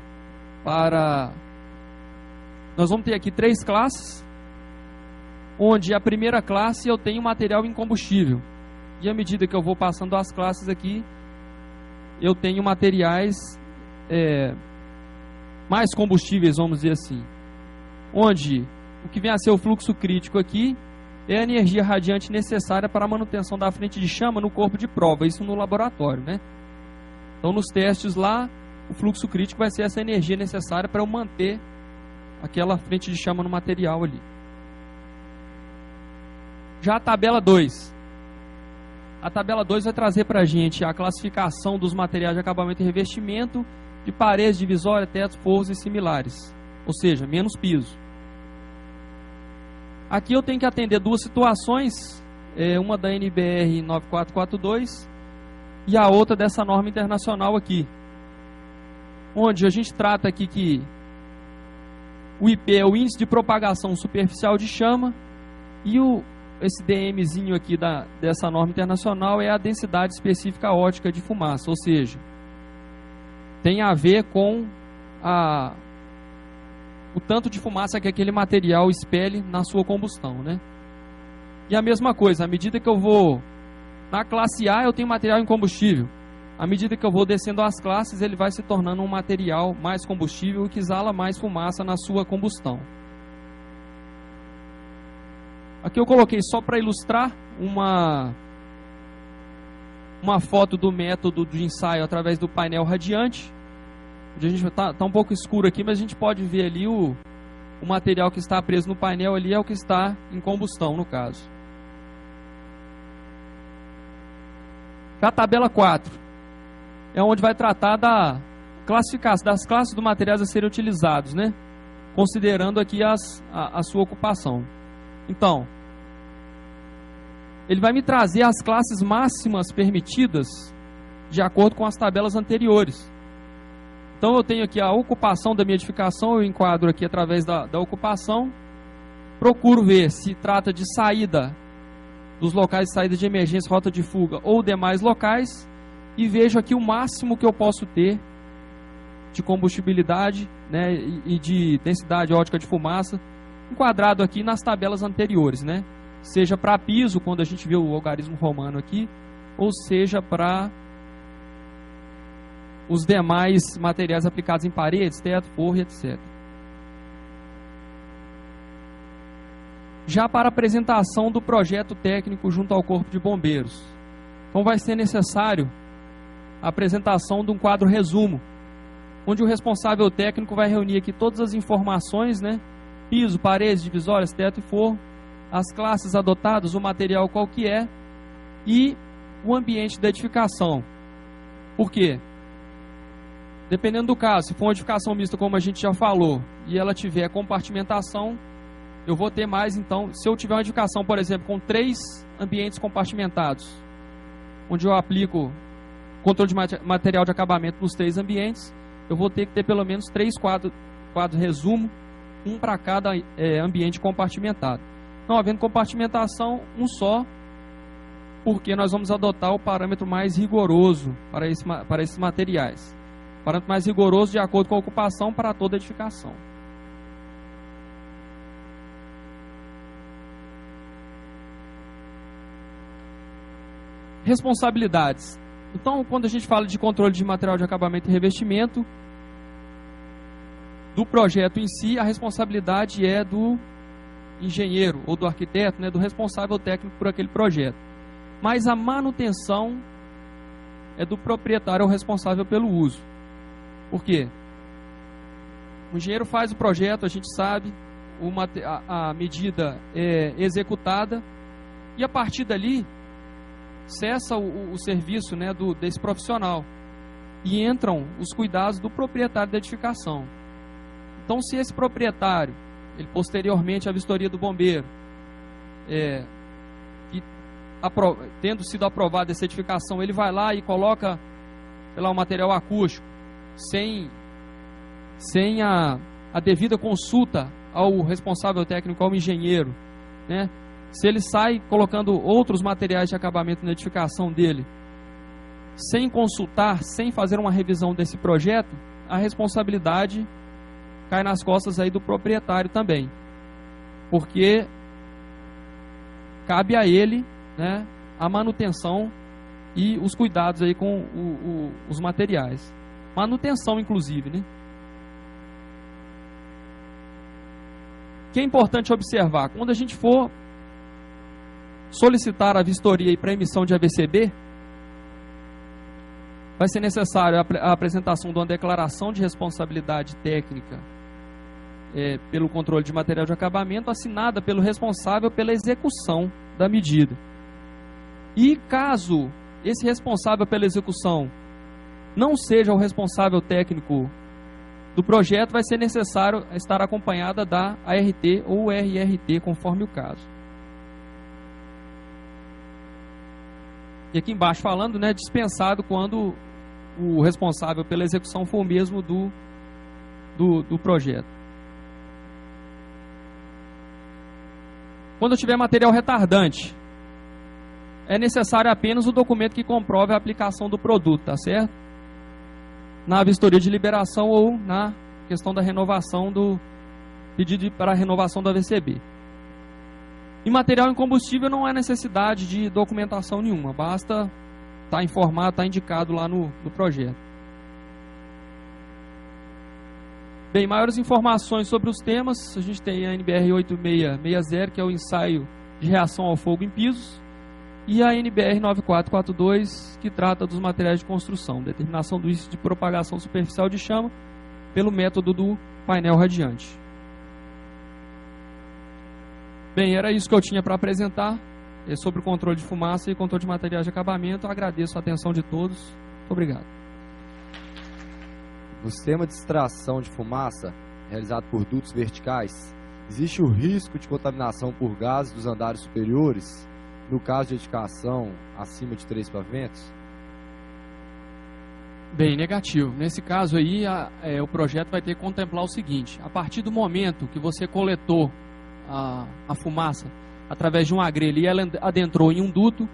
aqui 3 classes, onde a primeira classe eu tenho material incombustível. E à medida que eu vou passando as classes aqui, eu tenho materiais mais combustíveis, vamos dizer assim, onde o que vem a ser o fluxo crítico aqui é a energia radiante necessária para a manutenção da frente de chama no corpo de prova, isso no laboratório, né? Então nos testes lá, o fluxo crítico vai ser essa energia necessária para eu manter aquela frente de chama no material ali. Já a tabela 2. A tabela 2 vai trazer para a gente a classificação dos materiais de acabamento e revestimento de paredes, divisória, tetos, forros e similares, ou seja, menos piso. Aqui eu tenho que atender 2 situações, uma da NBR 9442 e a outra dessa norma internacional aqui, onde a gente trata aqui que o IP é o índice de propagação superficial de chama e esse DMzinho aqui dessa norma internacional é a densidade específica ótica de fumaça, ou seja, tem a ver com o tanto de fumaça que aquele material expele na sua combustão, né? E a mesma coisa, à medida que eu vou na classe A, eu tenho material incombustível. À medida que eu vou descendo as classes, ele vai se tornando um material mais combustível e que exala mais fumaça na sua combustão. Aqui eu coloquei só para ilustrar uma foto do método de ensaio através do painel radiante. A gente está um pouco escuro aqui, mas a gente pode ver ali o material que está preso no painel ali é o que está em combustão, no caso. A tabela 4 é onde vai tratar da classificação das classes dos materiais a serem utilizados, né? Considerando aqui a sua ocupação. Então, ele vai me trazer as classes máximas permitidas de acordo com as tabelas anteriores. Então eu tenho aqui a ocupação da minha edificação, eu enquadro aqui através da ocupação, procuro ver se trata de saída dos locais de saída de emergência, rota de fuga ou demais locais, e vejo aqui o máximo que eu posso ter de combustibilidade, né, e de densidade ótica de fumaça, enquadrado aqui nas tabelas anteriores, né? Seja para piso, quando a gente vê o algarismo romano aqui, ou seja para os demais materiais aplicados em paredes, teto, forro, etc. Já para a apresentação do projeto técnico junto ao Corpo de Bombeiros. Então vai ser necessário a apresentação de um quadro resumo, onde o responsável técnico vai reunir aqui todas as informações, né? Piso, paredes, divisórias, teto e forro, as classes adotadas, o material qual que é e o ambiente da edificação. Por quê? Dependendo do caso, se for uma edificação mista, como a gente já falou, e ela tiver compartimentação, eu vou ter mais, então, se eu tiver uma edificação, por exemplo, com 3 ambientes compartimentados, onde eu aplico controle de material de acabamento nos 3 ambientes, eu vou ter que ter pelo menos 3 quadros resumo, um para cada ambiente compartimentado. Não havendo compartimentação, um só, porque nós vamos adotar o parâmetro mais rigoroso para esses materiais. O parâmetro mais rigoroso de acordo com a ocupação para toda edificação. Responsabilidades. Então, quando a gente fala de controle de material de acabamento e revestimento, do projeto em si, a responsabilidade é do engenheiro ou do arquiteto, né, do responsável técnico por aquele projeto. Mas a manutenção é do proprietário ou responsável pelo uso. Por quê? O engenheiro faz o projeto, a gente sabe, a medida é executada e a partir dali cessa o serviço, né, desse profissional e entram os cuidados do proprietário da edificação. Então, se esse proprietário, ele posteriormente à vistoria do bombeiro, tendo sido aprovada essa edificação, ele vai lá e coloca, sei lá, o material acústico sem a devida consulta ao responsável técnico, ao engenheiro, né? Se ele sai colocando outros materiais de acabamento na edificação dele, sem consultar, sem fazer uma revisão desse projeto, a responsabilidade cai nas costas aí do proprietário também, porque cabe a ele, né, a manutenção e os cuidados aí com os materiais, manutenção inclusive, né? Que é importante observar, quando a gente for solicitar a vistoria para emissão de AVCB, vai ser necessário a apresentação de uma declaração de responsabilidade técnica pelo controle de material de acabamento, assinada pelo responsável pela execução da medida. E caso esse responsável pela execução não seja o responsável técnico do projeto, vai ser necessário estar acompanhada da ART ou RRT, conforme o caso. E aqui embaixo falando, né, dispensado quando o responsável pela execução for o mesmo do projeto. Quando eu tiver material retardante, é necessário apenas o documento que comprove a aplicação do produto, tá certo? Na vistoria de liberação ou na questão da renovação do pedido para renovação do AVCB. E material incombustível não é necessidade de documentação nenhuma, basta estar informado, estar indicado lá no projeto. Bem, maiores informações sobre os temas, a gente tem a NBR 8660, que é o ensaio de reação ao fogo em pisos, e a NBR 9442, que trata dos materiais de construção, determinação do índice de propagação superficial de chama pelo método do painel radiante. Bem, era isso que eu tinha para apresentar sobre o controle de fumaça e controle de materiais de acabamento. Eu agradeço a atenção de todos. Muito obrigado. No sistema de extração de fumaça, realizado por dutos verticais, existe o risco de contaminação por gases dos andares superiores, no caso de edificação acima de 3 pavimentos? Bem, negativo. Nesse caso aí, o projeto vai ter que contemplar o seguinte: a partir do momento que você coletou a fumaça através de uma grelha e ela adentrou em um duto,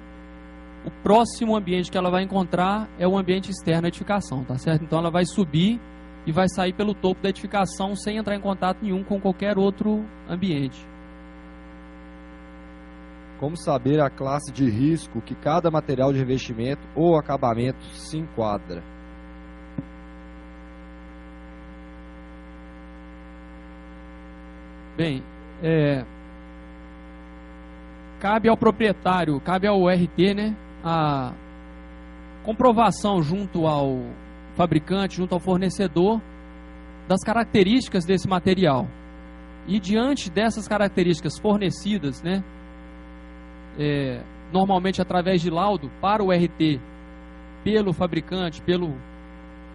o próximo ambiente que ela vai encontrar é o ambiente externo da edificação, tá certo? Então ela vai subir e vai sair pelo topo da edificação sem entrar em contato nenhum com qualquer outro ambiente. Como saber a classe de risco que cada material de revestimento ou acabamento se enquadra? Bem, cabe ao proprietário, cabe ao RT, né, a comprovação junto ao fabricante, junto ao fornecedor, das características desse material. E diante dessas características fornecidas, né, normalmente através de laudo para o RT, pelo fabricante, pelo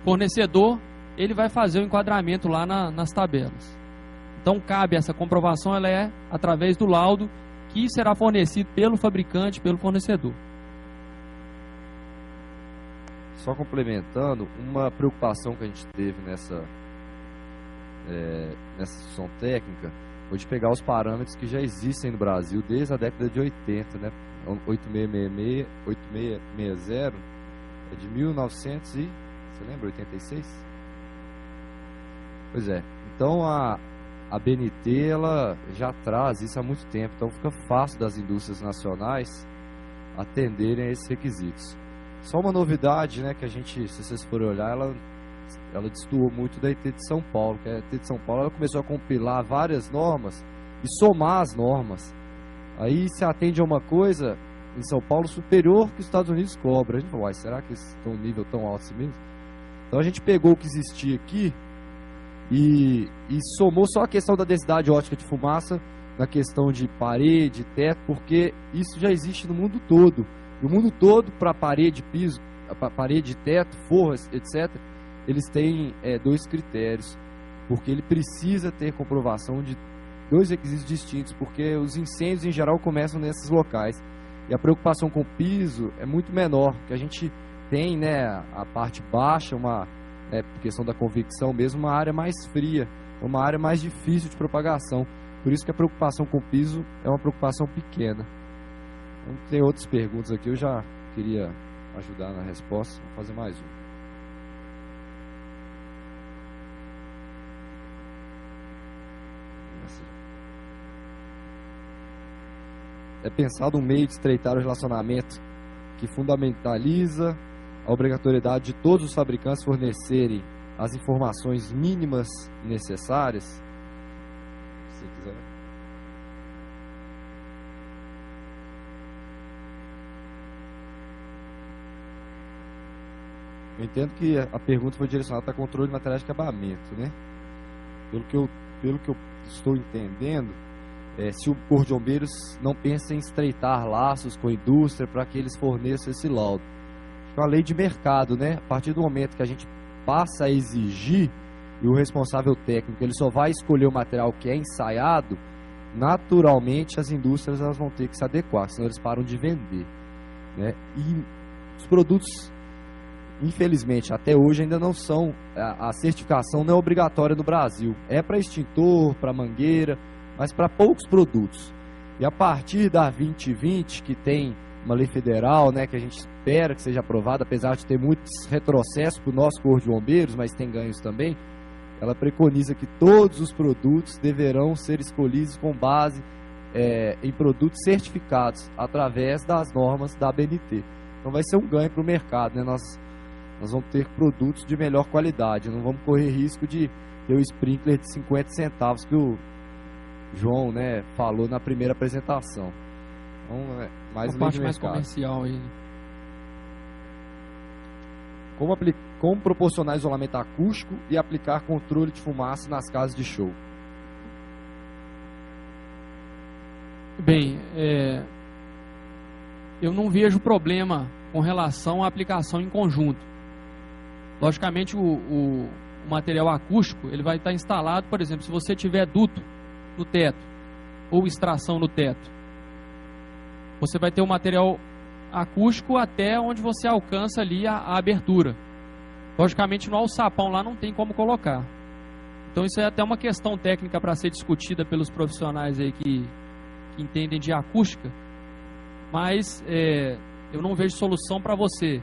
fornecedor, ele vai fazer o enquadramento lá nas tabelas. Então cabe essa comprovação, ela é através do laudo que será fornecido pelo fabricante, pelo fornecedor. Só complementando, uma preocupação que a gente teve nessa discussão técnica foi de pegar os parâmetros que já existem no Brasil desde a década de 80, né? 8660 é de 1900 e... Você lembra? 86? Pois é. Então a BNT ela já traz isso há muito tempo, então fica fácil das indústrias nacionais atenderem a esses requisitos. Só uma novidade, né, que a gente, se vocês forem olhar, ela destoou muito da ET de São Paulo, que a ET de São Paulo ela começou a compilar várias normas e somar as normas. Aí se atende a uma coisa em São Paulo superior que os Estados Unidos cobram. A gente falou, será que estão um nível tão alto assim mesmo? Então a gente pegou o que existia aqui e somou só a questão da densidade ótica de fumaça na questão de parede, teto, porque isso já existe no mundo todo. E o mundo todo, para parede, piso, parede, teto, forras, etc., eles têm 2 critérios, porque ele precisa ter comprovação de 2 requisitos distintos, porque os incêndios em geral começam nesses locais. E a preocupação com o piso é muito menor, que a gente tem, né, a parte baixa, por questão da convecção mesmo, uma área mais fria, uma área mais difícil de propagação. Por isso que a preocupação com o piso é uma preocupação pequena. Então, tem outras perguntas aqui, eu já queria ajudar na resposta. Vou fazer mais uma. É pensado um meio de estreitar o relacionamento que fundamentaliza a obrigatoriedade de todos os fabricantes fornecerem as informações mínimas necessárias? Se quiser. Eu entendo que a pergunta foi direcionada para controle de materiais de acabamento, né? Pelo que eu estou entendendo, se o Corpo de Bombeiros não pensa em estreitar laços com a indústria para que eles forneçam esse laudo. É uma lei de mercado, né? A partir do momento que a gente passa a exigir, e o responsável técnico ele só vai escolher o material que é ensaiado, naturalmente as indústrias elas vão ter que se adequar, senão eles param de vender, né? E os produtos, infelizmente, até hoje ainda não são, a certificação não é obrigatória no Brasil. É para extintor, para mangueira, mas para poucos produtos. E a partir da 2020, que tem uma lei federal, né, que a gente espera que seja aprovada, apesar de ter muitos retrocessos para o nosso Corpo de Bombeiros, mas tem ganhos também, ela preconiza que todos os produtos deverão ser escolhidos com base em produtos certificados através das normas da ABNT. Então vai ser um ganho para o mercado, né? Nós vamos ter produtos de melhor qualidade, não vamos correr risco de ter o sprinkler de 50 centavos que o João, né, falou na primeira apresentação. Então, mais uma parte mais comercial aí. Como proporcionar isolamento acústico e aplicar controle de fumaça nas casas de show? Bem, eu não vejo problema com relação à aplicação em conjunto. Logicamente, o material acústico ele vai estar instalado, por exemplo, se você tiver duto no teto ou extração no teto, você vai ter o material acústico até onde você alcança ali a abertura. Logicamente, no alçapão lá não tem como colocar. Então, isso é até uma questão técnica para ser discutida pelos profissionais aí que entendem de acústica, mas eu não vejo solução para você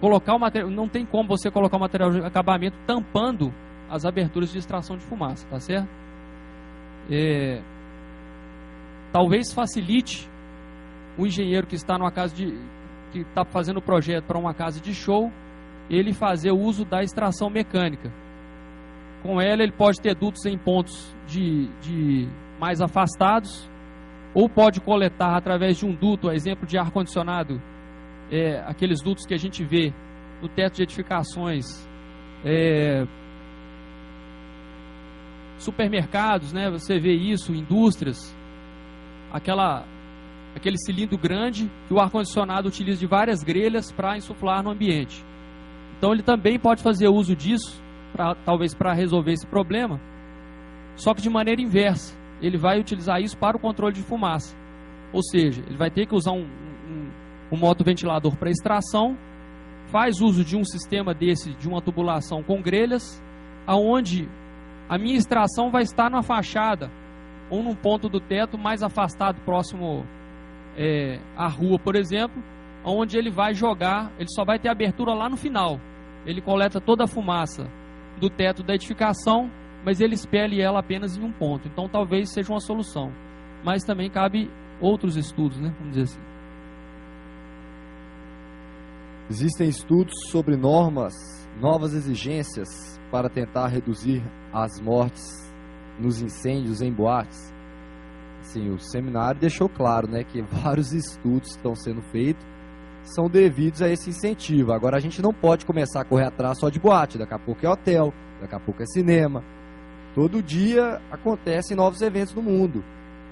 colocar o material. Não tem como você colocar o material de acabamento tampando as aberturas de extração de fumaça, tá certo? Talvez facilite o engenheiro que está numa casa que está fazendo o projeto para uma casa de show, ele fazer o uso da extração mecânica. Com ela ele pode ter dutos em pontos de mais afastados, ou pode coletar através de um duto, a exemplo de ar-condicionado, aqueles dutos que a gente vê no teto de edificações, supermercados, né? Você vê isso, indústrias, aquele cilindro grande que o ar-condicionado utiliza de várias grelhas para insuflar no ambiente. Então ele também pode fazer uso disso, talvez para resolver esse problema, só que de maneira inversa. Ele vai utilizar isso para o controle de fumaça. Ou seja, ele vai ter que usar um motoventilador para extração, faz uso de um sistema desse, de uma tubulação com grelhas, aonde a minha extração vai estar na fachada ou num ponto do teto mais afastado, próximo à rua, por exemplo, onde ele vai jogar, ele só vai ter abertura lá no final. Ele coleta toda a fumaça do teto da edificação, mas ele expele ela apenas em um ponto. Então talvez seja uma solução, mas também cabe outros estudos, né? Vamos dizer assim. Existem estudos sobre novas exigências para tentar reduzir as mortes nos incêndios em boates. Assim, o seminário deixou claro, né, que vários estudos estão sendo feitos são devidos a esse incentivo. Agora a gente não pode começar a correr atrás só de boate. Daqui a pouco é hotel, daqui a pouco é cinema. Todo dia acontecem novos eventos no mundo.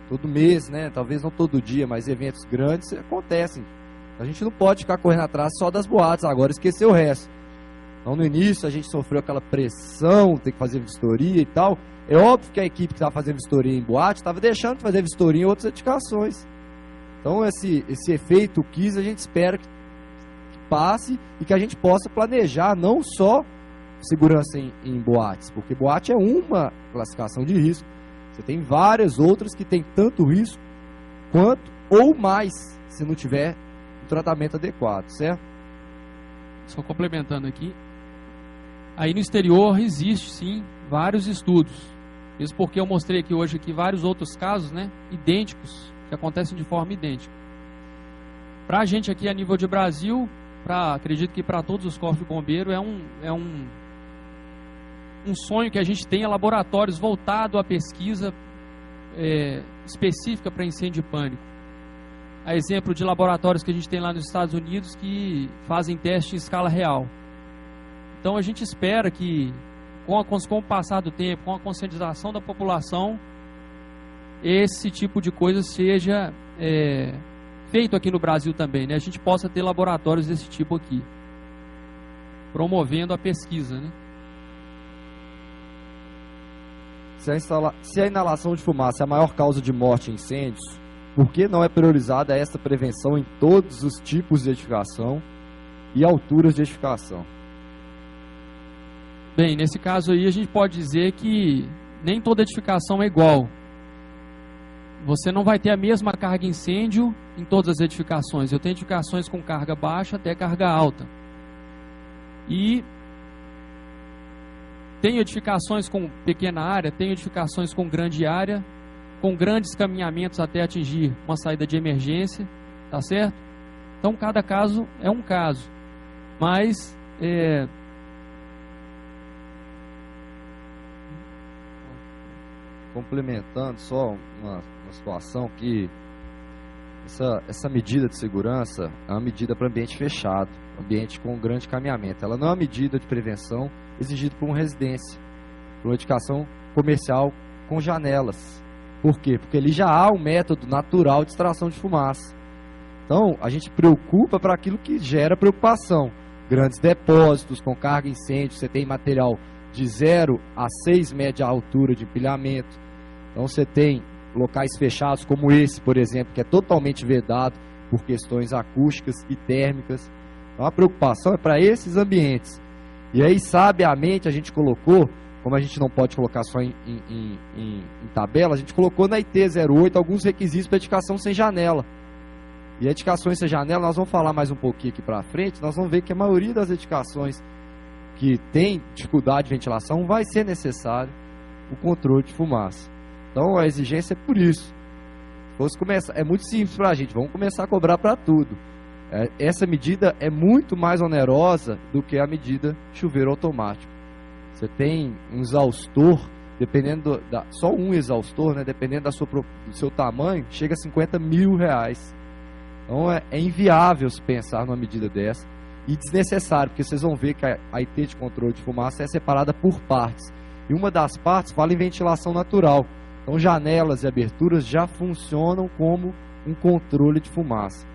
Todo mês, né? Talvez não todo dia, mas eventos grandes acontecem. A gente não pode ficar correndo atrás só das boates, agora esquecer o resto. Então no início a gente sofreu aquela pressão, tem que fazer vistoria e tal. É óbvio que a equipe que estava fazendo vistoria em boate estava deixando de fazer vistoria em outras edificações. Então esse efeito KISS a gente espera que passe e que a gente possa planejar não só segurança em boates, porque boate é uma classificação de risco. Você tem várias outras que tem tanto risco quanto ou mais se não tiver um tratamento adequado, certo? Só complementando aqui, aí no exterior existe sim vários estudos, mesmo porque eu mostrei aqui hoje vários outros casos, né, idênticos, que acontecem de forma idêntica. Para a gente aqui a nível de Brasil, acredito que para todos os corpos de bombeiro é um sonho que a gente tenha laboratórios voltados à pesquisa específica para incêndio e pânico. A exemplo de laboratórios que a gente tem lá nos Estados Unidos que fazem teste em escala real. Então a gente espera que com o passar do tempo, com a conscientização da população, esse tipo de coisa seja feito aqui no Brasil também, né? A gente possa ter laboratórios desse tipo aqui, promovendo a pesquisa, né? Se a inalação de fumaça é a maior causa de morte em incêndios, por que não é priorizada esta prevenção em todos os tipos de edificação e alturas de edificação? Bem, nesse caso aí a gente pode dizer que nem toda edificação é igual. Você não vai ter a mesma carga incêndio em todas as edificações. Eu tenho edificações com carga baixa até carga alta. E tenho edificações com pequena área, tenho edificações com grande área. com grandes caminhamentos até atingir uma saída de emergência, tá certo? Então, cada caso é um caso, mas complementando só uma situação que essa medida de segurança é uma medida para ambiente fechado, ambiente com grande caminhamento. Ela não é uma medida de prevenção exigida por uma residência, por uma edificação comercial com janelas. Por quê? Porque ali já há um método natural de extração de fumaça. Então, a gente preocupa para aquilo que gera preocupação. Grandes depósitos com carga e incêndio, você tem material de 0 a 6 metros de altura de empilhamento. Então, você tem locais fechados como esse, por exemplo, que é totalmente vedado por questões acústicas e térmicas. Então, a preocupação é para esses ambientes. E aí, sabiamente, a gente colocou, como a gente não pode colocar só em tabela, a gente colocou na IT 08 alguns requisitos para edificação sem janela. E edificações sem janela, nós vamos falar mais um pouquinho aqui para frente, nós vamos ver que a maioria das edificações que tem dificuldade de ventilação vai ser necessário o controle de fumaça. Então a exigência é por isso. É muito simples para a gente, vamos começar a cobrar para tudo. Essa medida é muito mais onerosa do que a medida chuveiro automático. Você tem um exaustor, dependendo só um exaustor, né, dependendo do seu tamanho, chega a R$50 mil. Então é inviável se pensar numa medida dessa e desnecessário, porque vocês vão ver que a IT de controle de fumaça é separada por partes. E uma das partes fala em ventilação natural. Então janelas e aberturas já funcionam como um controle de fumaça.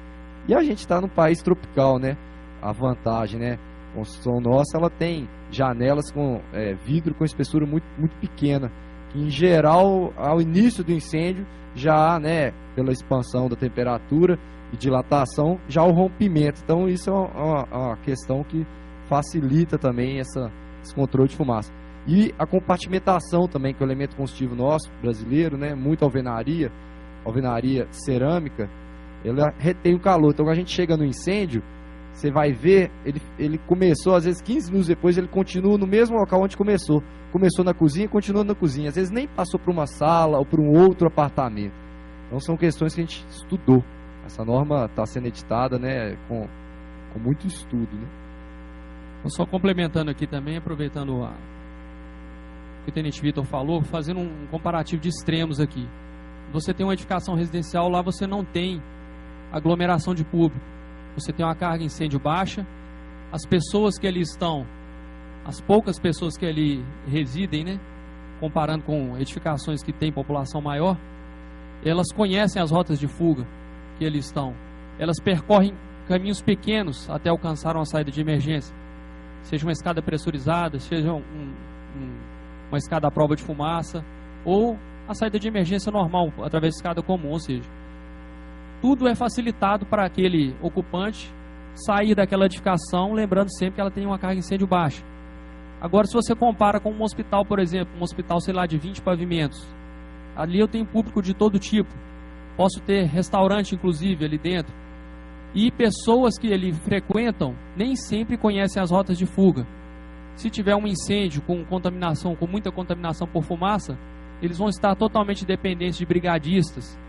E a gente está num país tropical, né? A vantagem, né? A construção nossa, ela tem janelas com vidro com espessura muito, muito pequena, que em geral, ao início do incêndio, já, né, pela expansão da temperatura e dilatação, já o rompimento. Então isso é uma questão que facilita também esse controle de fumaça. E a compartimentação também, que é o elemento construtivo nosso, brasileiro, né, muita alvenaria cerâmica, ela retém o calor. Então, quando a gente chega no incêndio, você vai ver, ele começou, às vezes 15 minutos depois, ele continua no mesmo local onde começou. Começou na cozinha e continua na cozinha. Às vezes nem passou por uma sala ou por um outro apartamento. Então, são questões que a gente estudou. Essa norma está sendo editada, né, com muito estudo, né? Então, só complementando aqui também, aproveitando o que o Tenente Vitor falou, fazendo um comparativo de extremos aqui. Você tem uma edificação residencial, lá você não tem aglomeração de público. Você tem uma carga de incêndio baixa, as pessoas que ali estão, as poucas pessoas que ali residem, né, comparando com edificações que têm população maior, elas conhecem as rotas de fuga que ali estão. Elas percorrem caminhos pequenos até alcançar uma saída de emergência, seja uma escada pressurizada, seja uma escada à prova de fumaça, ou a saída de emergência normal, através de escada comum, ou seja, tudo é facilitado para aquele ocupante sair daquela edificação, lembrando sempre que ela tem uma carga de incêndio baixa. Agora, se você compara com um hospital, por exemplo, um hospital, sei lá, de 20 pavimentos, ali eu tenho público de todo tipo, posso ter restaurante, inclusive, ali dentro, e pessoas que ali frequentam, nem sempre conhecem as rotas de fuga. Se tiver um incêndio com contaminação, com muita contaminação por fumaça, eles vão estar totalmente dependentes de brigadistas,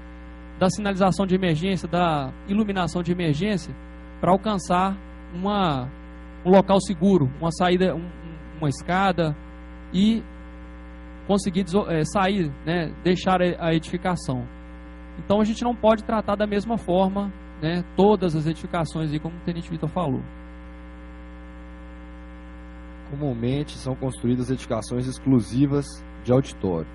da sinalização de emergência, da iluminação de emergência, para alcançar um local seguro, uma saída, uma escada, e conseguir sair, né, deixar a edificação. Então a gente não pode tratar da mesma forma, né, todas as edificações, aí, como o Tenente Vitor falou. Comumente são construídas edificações exclusivas de auditório.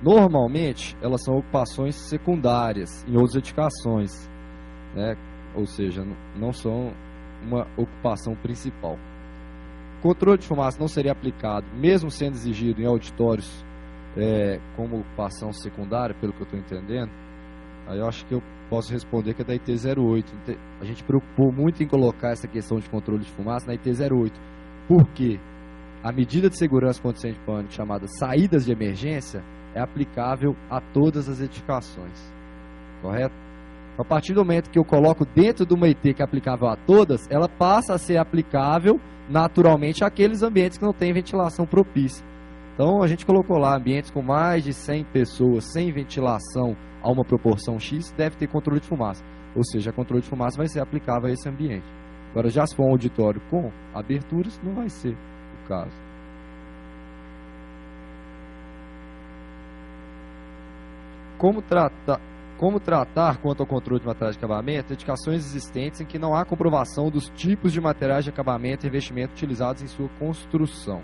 Normalmente, elas são ocupações secundárias em outras edificações, né? Ou seja, não são uma ocupação principal. O controle de fumaça não seria aplicado, mesmo sendo exigido em auditórios como ocupação secundária, pelo que eu estou entendendo. Aí eu acho que eu posso responder que é da IT 08. A gente preocupou muito em colocar essa questão de controle de fumaça na IT 08. Por quê? A medida de segurança contra incêndio de pânico, chamada saídas de emergência, é aplicável a todas as edificações, correto? A partir do momento que eu coloco dentro de uma IT que é aplicável a todas, ela passa a ser aplicável naturalmente àqueles ambientes que não têm ventilação propícia. Então a gente colocou lá ambientes com mais de 100 pessoas, sem ventilação a uma proporção X, deve ter controle de fumaça. Ou seja, controle de fumaça vai ser aplicável a esse ambiente. Agora, já se for um auditório com aberturas, não vai ser o caso. Como tratar quanto ao controle de materiais de acabamento edificações existentes em que não há comprovação dos tipos de materiais de acabamento e revestimento utilizados em sua construção?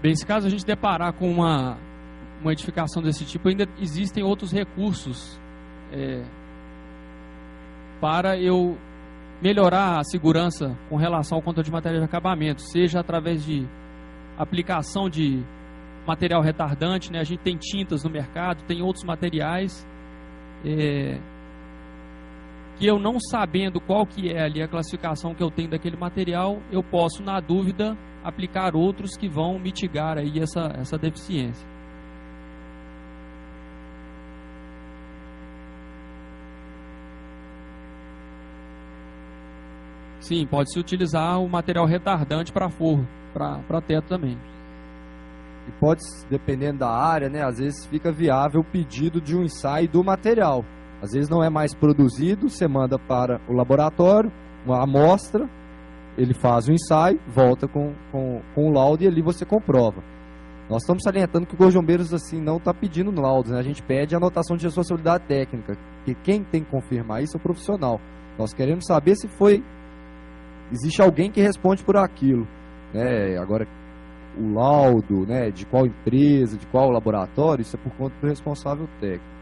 Bem, se caso a gente deparar com uma edificação desse tipo, ainda existem outros recursos para eu melhorar a segurança com relação ao controle de materiais de acabamento, seja através de aplicação de material retardante, né? A gente tem tintas no mercado, tem outros materiais que eu não sabendo qual que é ali a classificação que eu tenho daquele material, eu posso, na dúvida, aplicar outros que vão mitigar aí essa deficiência. Sim, pode-se utilizar o material retardante para forro, para teto também. E pode, dependendo da área, né, às vezes fica viável o pedido de um ensaio do material. Às vezes não é mais produzido, você manda para o laboratório, uma amostra, ele faz o ensaio, volta com o laudo e ali você comprova. Nós estamos salientando que o Corpo de Bombeiros assim, não está pedindo laudos, né? A gente pede a anotação de responsabilidade técnica, que quem tem que confirmar isso é o profissional. Nós queremos saber se existe alguém que responde por aquilo, né? Agora, o laudo, né, de qual empresa, de qual laboratório, isso é por conta do responsável técnico.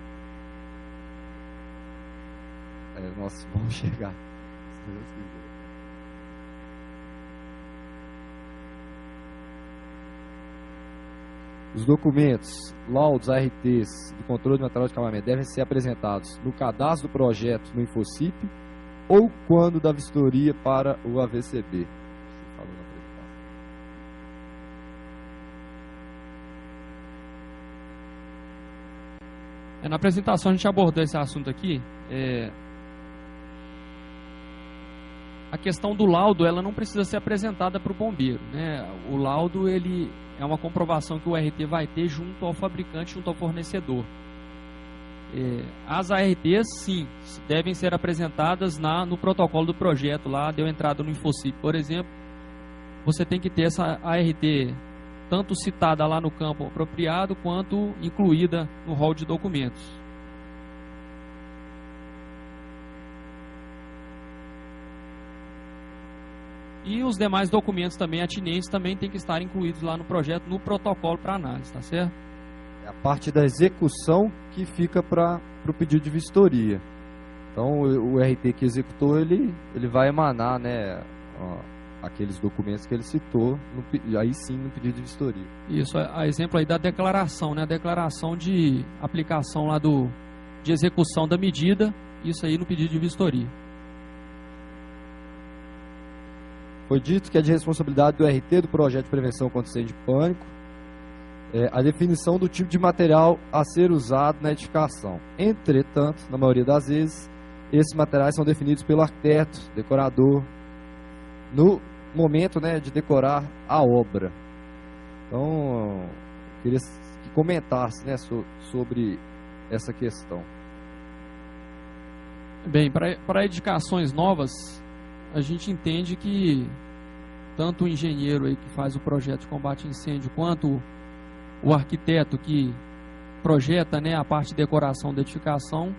Nós vamos chegar, se Deus quiser. Os documentos, laudos, ARTs do controle de material de acabamento devem ser apresentados no cadastro do projeto no Infocip ou quando da vistoria para o AVCB. Na apresentação a gente abordou esse assunto aqui. A questão do laudo, ela não precisa ser apresentada para o bombeiro, né? O laudo, ele é uma comprovação que o RT vai ter junto ao fabricante, junto ao fornecedor. As ARTs, sim, devem ser apresentadas no protocolo do projeto. Lá deu entrada no Infocip, por exemplo, você tem que ter essa ART tanto citada lá no campo apropriado, quanto incluída no rol de documentos. E os demais documentos também atinentes também tem que estar incluídos lá no projeto, no protocolo para análise, tá certo? É a parte da execução que fica para o pedido de vistoria. Então o RT que executou, ele vai emanar, né, aqueles documentos que ele citou, aí sim no pedido de vistoria. Isso, a exemplo aí da declaração, né, a declaração de aplicação lá de execução da medida, isso aí no pedido de vistoria. Foi dito que é de responsabilidade do RT do projeto de prevenção contra incêndio e pânico a definição do tipo de material a ser usado na edificação. Entretanto, na maioria das vezes, esses materiais são definidos pelo arquiteto, decorador, no momento, né, de decorar a obra. Então, eu queria que comentasse, né, sobre essa questão. Bem, para edificações novas, a gente entende que tanto o engenheiro aí que faz o projeto de combate a incêndio, quanto o arquiteto que projeta, né, a parte de decoração da edificação,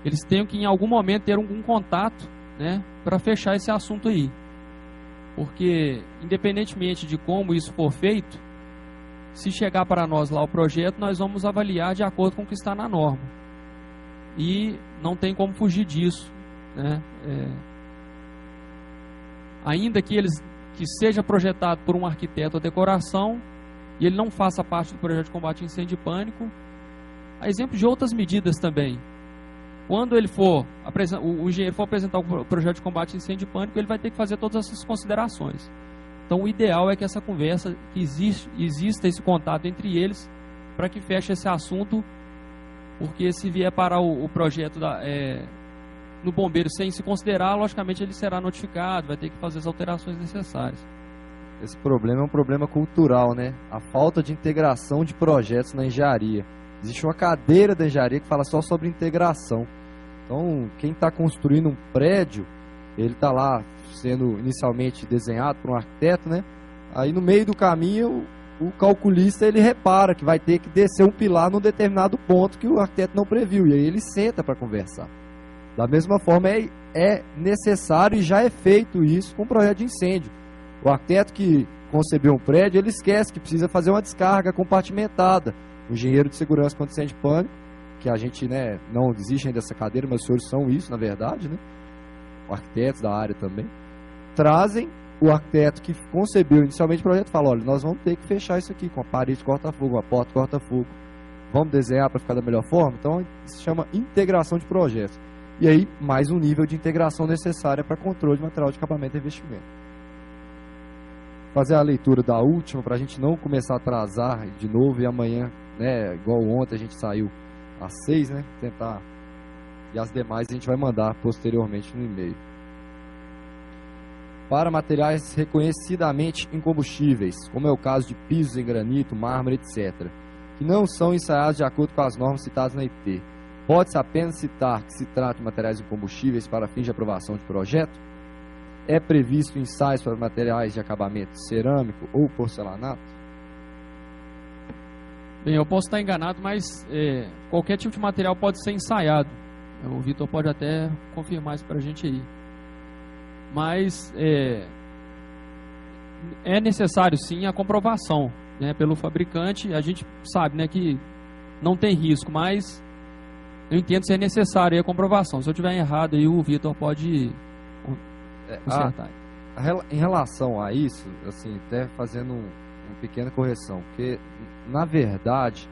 eles têm que em algum momento ter algum contato, né, para fechar esse assunto aí. Porque, independentemente de como isso for feito, se chegar para nós lá o projeto, nós vamos avaliar de acordo com o que está na norma. E não tem como fugir disso, né? Ainda que seja projetado por um arquiteto a decoração e ele não faça parte do projeto de combate a incêndio e pânico, há exemplo de outras medidas também. Quando o engenheiro for apresentar o projeto de combate a incêndio e pânico, ele vai ter que fazer todas essas considerações. Então o ideal é que essa conversa, que exista esse contato entre eles, para que feche esse assunto, porque se vier para o projeto no bombeiro sem se considerar, logicamente ele será notificado, vai ter que fazer as alterações necessárias. Esse problema é um problema cultural, né? A falta de integração de projetos na engenharia. Existe uma cadeira da engenharia que fala só sobre integração. Então, quem está construindo um prédio, ele está lá sendo inicialmente desenhado por um arquiteto, né? Aí no meio do caminho, o calculista ele repara que vai ter que descer um pilar num determinado ponto que o arquiteto não previu. E aí ele senta para conversar. Da mesma forma, é necessário e já é feito isso com o projeto de incêndio. O arquiteto que concebeu um prédio, ele esquece que precisa fazer uma descarga compartimentada. O engenheiro de segurança contra incêndio e pânico, que a gente, né, não existe ainda dessa cadeira, mas os senhores são isso, na verdade, né? Arquitetos da área também, trazem o arquiteto que concebeu inicialmente o projeto e fala, olha, nós vamos ter que fechar isso aqui com a parede corta-fogo, a porta corta-fogo. Vamos desenhar para ficar da melhor forma? Então, isso se chama integração de projetos. E aí, mais um nível de integração necessária para controle de material de acabamento e investimento. Fazer a leitura da última, para a gente não começar a atrasar de novo e amanhã, né, igual ontem a gente saiu às 6, né, tentar, e as demais a gente vai mandar posteriormente no e-mail. Para materiais reconhecidamente incombustíveis, como é o caso de pisos em granito, mármore, etc., que não são ensaiados de acordo com as normas citadas na IP, pode-se apenas citar que se trata de materiais incombustíveis para fins de aprovação de projeto? É previsto ensaios para materiais de acabamento cerâmico ou porcelanato? Bem, eu posso estar enganado, mas qualquer tipo de material pode ser ensaiado. O Vitor pode até confirmar isso para a gente aí. Mas é necessário sim a comprovação, né, pelo fabricante. A gente sabe, né, que não tem risco, mas eu entendo ser necessário aí a comprovação. Se eu estiver errado, aí o Vitor pode consertar. Em relação a isso, assim, até fazendo uma pequena correção, porque na verdade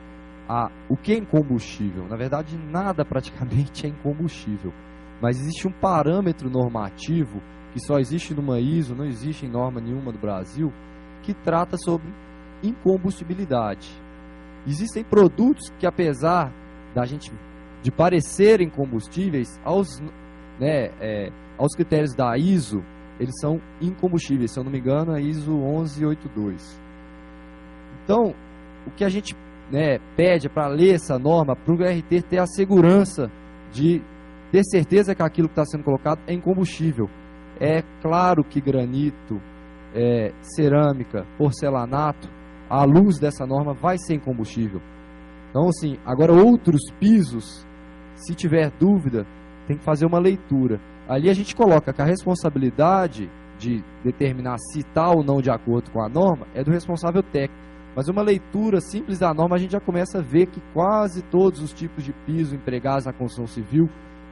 o que é incombustível? Na verdade nada praticamente é incombustível, mas existe um parâmetro normativo que só existe numa ISO, não existe em norma nenhuma do Brasil, que trata sobre incombustibilidade. Existem produtos que, apesar de parecerem combustíveis, aos critérios da ISO, eles são incombustíveis. Se eu não me engano, é ISO 1182. Então, o que a gente, né, pede para ler essa norma, para o RT ter a segurança de ter certeza que aquilo que está sendo colocado é incombustível. É claro que granito, cerâmica, porcelanato, à luz dessa norma, vai ser incombustível. Então, assim, agora outros pisos, se tiver dúvida, tem que fazer uma leitura. Ali a gente coloca que a responsabilidade de determinar se está ou não de acordo com a norma é do responsável técnico. Mas uma leitura simples da norma, a gente já começa a ver que quase todos os tipos de piso empregados na construção civil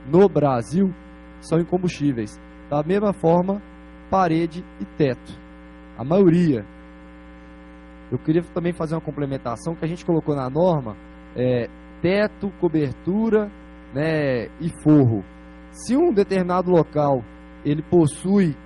no Brasil são incombustíveis. Da mesma forma, parede e teto. A maioria. Eu queria também fazer uma complementação que a gente colocou na norma, teto, cobertura, né, e forro. Se um determinado local ele possui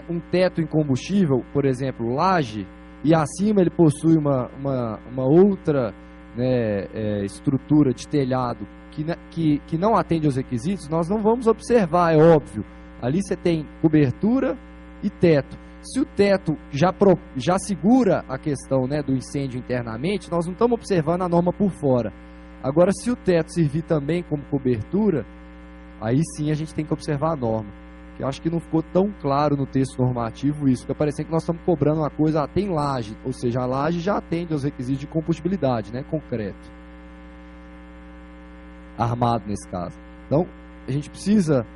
um teto incombustível, por exemplo, laje, e acima ele possui uma outra, né, estrutura de telhado que não atende aos requisitos, nós não vamos observar, é óbvio. Ali você tem cobertura e teto. Se o teto já segura a questão, né, do incêndio internamente, nós não estamos observando a norma por fora. Agora, se o teto servir também como cobertura, aí sim a gente tem que observar a norma. Que eu acho que não ficou tão claro no texto normativo isso, fica parecendo que nós estamos cobrando uma coisa, tem laje, ou seja, a laje já atende aos requisitos de combustibilidade, né, concreto. Armado nesse caso. Então, a gente precisa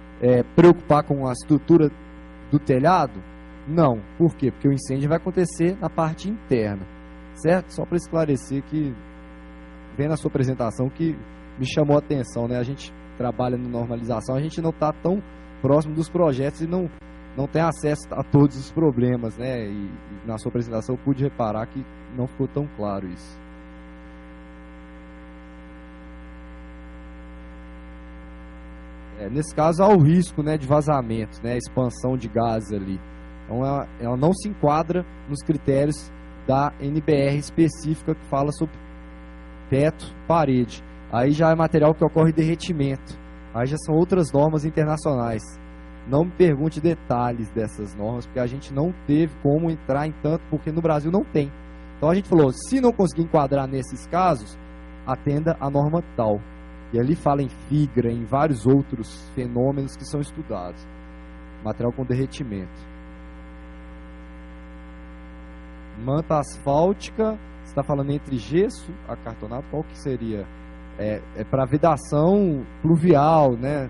preocupar com a estrutura do telhado? Não. Por quê? Porque o incêndio vai acontecer na parte interna, certo? Só para esclarecer que, vendo a sua apresentação, que me chamou a atenção, né? A gente trabalha na normalização, a gente não está tão próximo dos projetos e não tem acesso a todos os problemas, né? E na sua apresentação eu pude reparar que não ficou tão claro isso. Nesse caso há o risco, né, de vazamento, né, expansão de gases ali. Então ela não se enquadra nos critérios da NBR específica que fala sobre teto, parede. Aí já é material que ocorre derretimento. Aí já são outras normas internacionais. Não me pergunte detalhes dessas normas, porque a gente não teve como entrar em tanto, porque no Brasil não tem. Então a gente falou, se não conseguir enquadrar nesses casos, atenda a norma tal. E ali fala em FIGRA, em vários outros fenômenos que são estudados. Material com derretimento. Manta asfáltica, você está falando entre gesso, acartonado, qual que seria? É para vedação pluvial, né?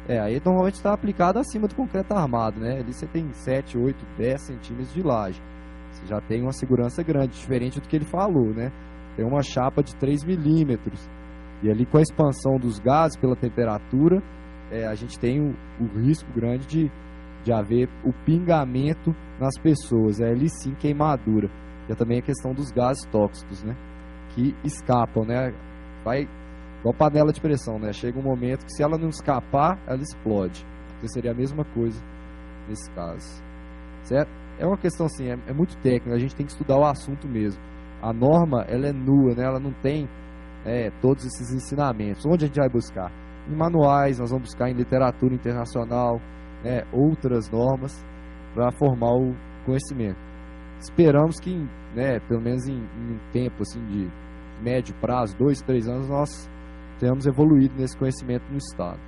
Aí normalmente está aplicado acima do concreto armado, né? Ali você tem 7, 8, 10 centímetros de laje. Você já tem uma segurança grande, diferente do que ele falou, né? Tem uma chapa de 3 milímetros. E ali com a expansão dos gases pela temperatura, a gente tem o risco grande de haver o pingamento nas pessoas. Ali sim queimadura. E também a questão dos gases tóxicos, né? Que escapam, né? Vai igual panela de pressão, né? Chega um momento que se ela não escapar, ela explode. Então seria a mesma coisa nesse caso. Certo? É uma questão assim, é muito técnica, a gente tem que estudar o assunto mesmo. A norma, ela é nua, né? Ela não tem todos esses ensinamentos. Onde a gente vai buscar? Em manuais, nós vamos buscar em literatura internacional, outras normas para formar o conhecimento. Esperamos que, pelo menos em um tempo assim, de médio prazo, 2, 3 anos, nós tenhamos evoluído nesse conhecimento no Estado.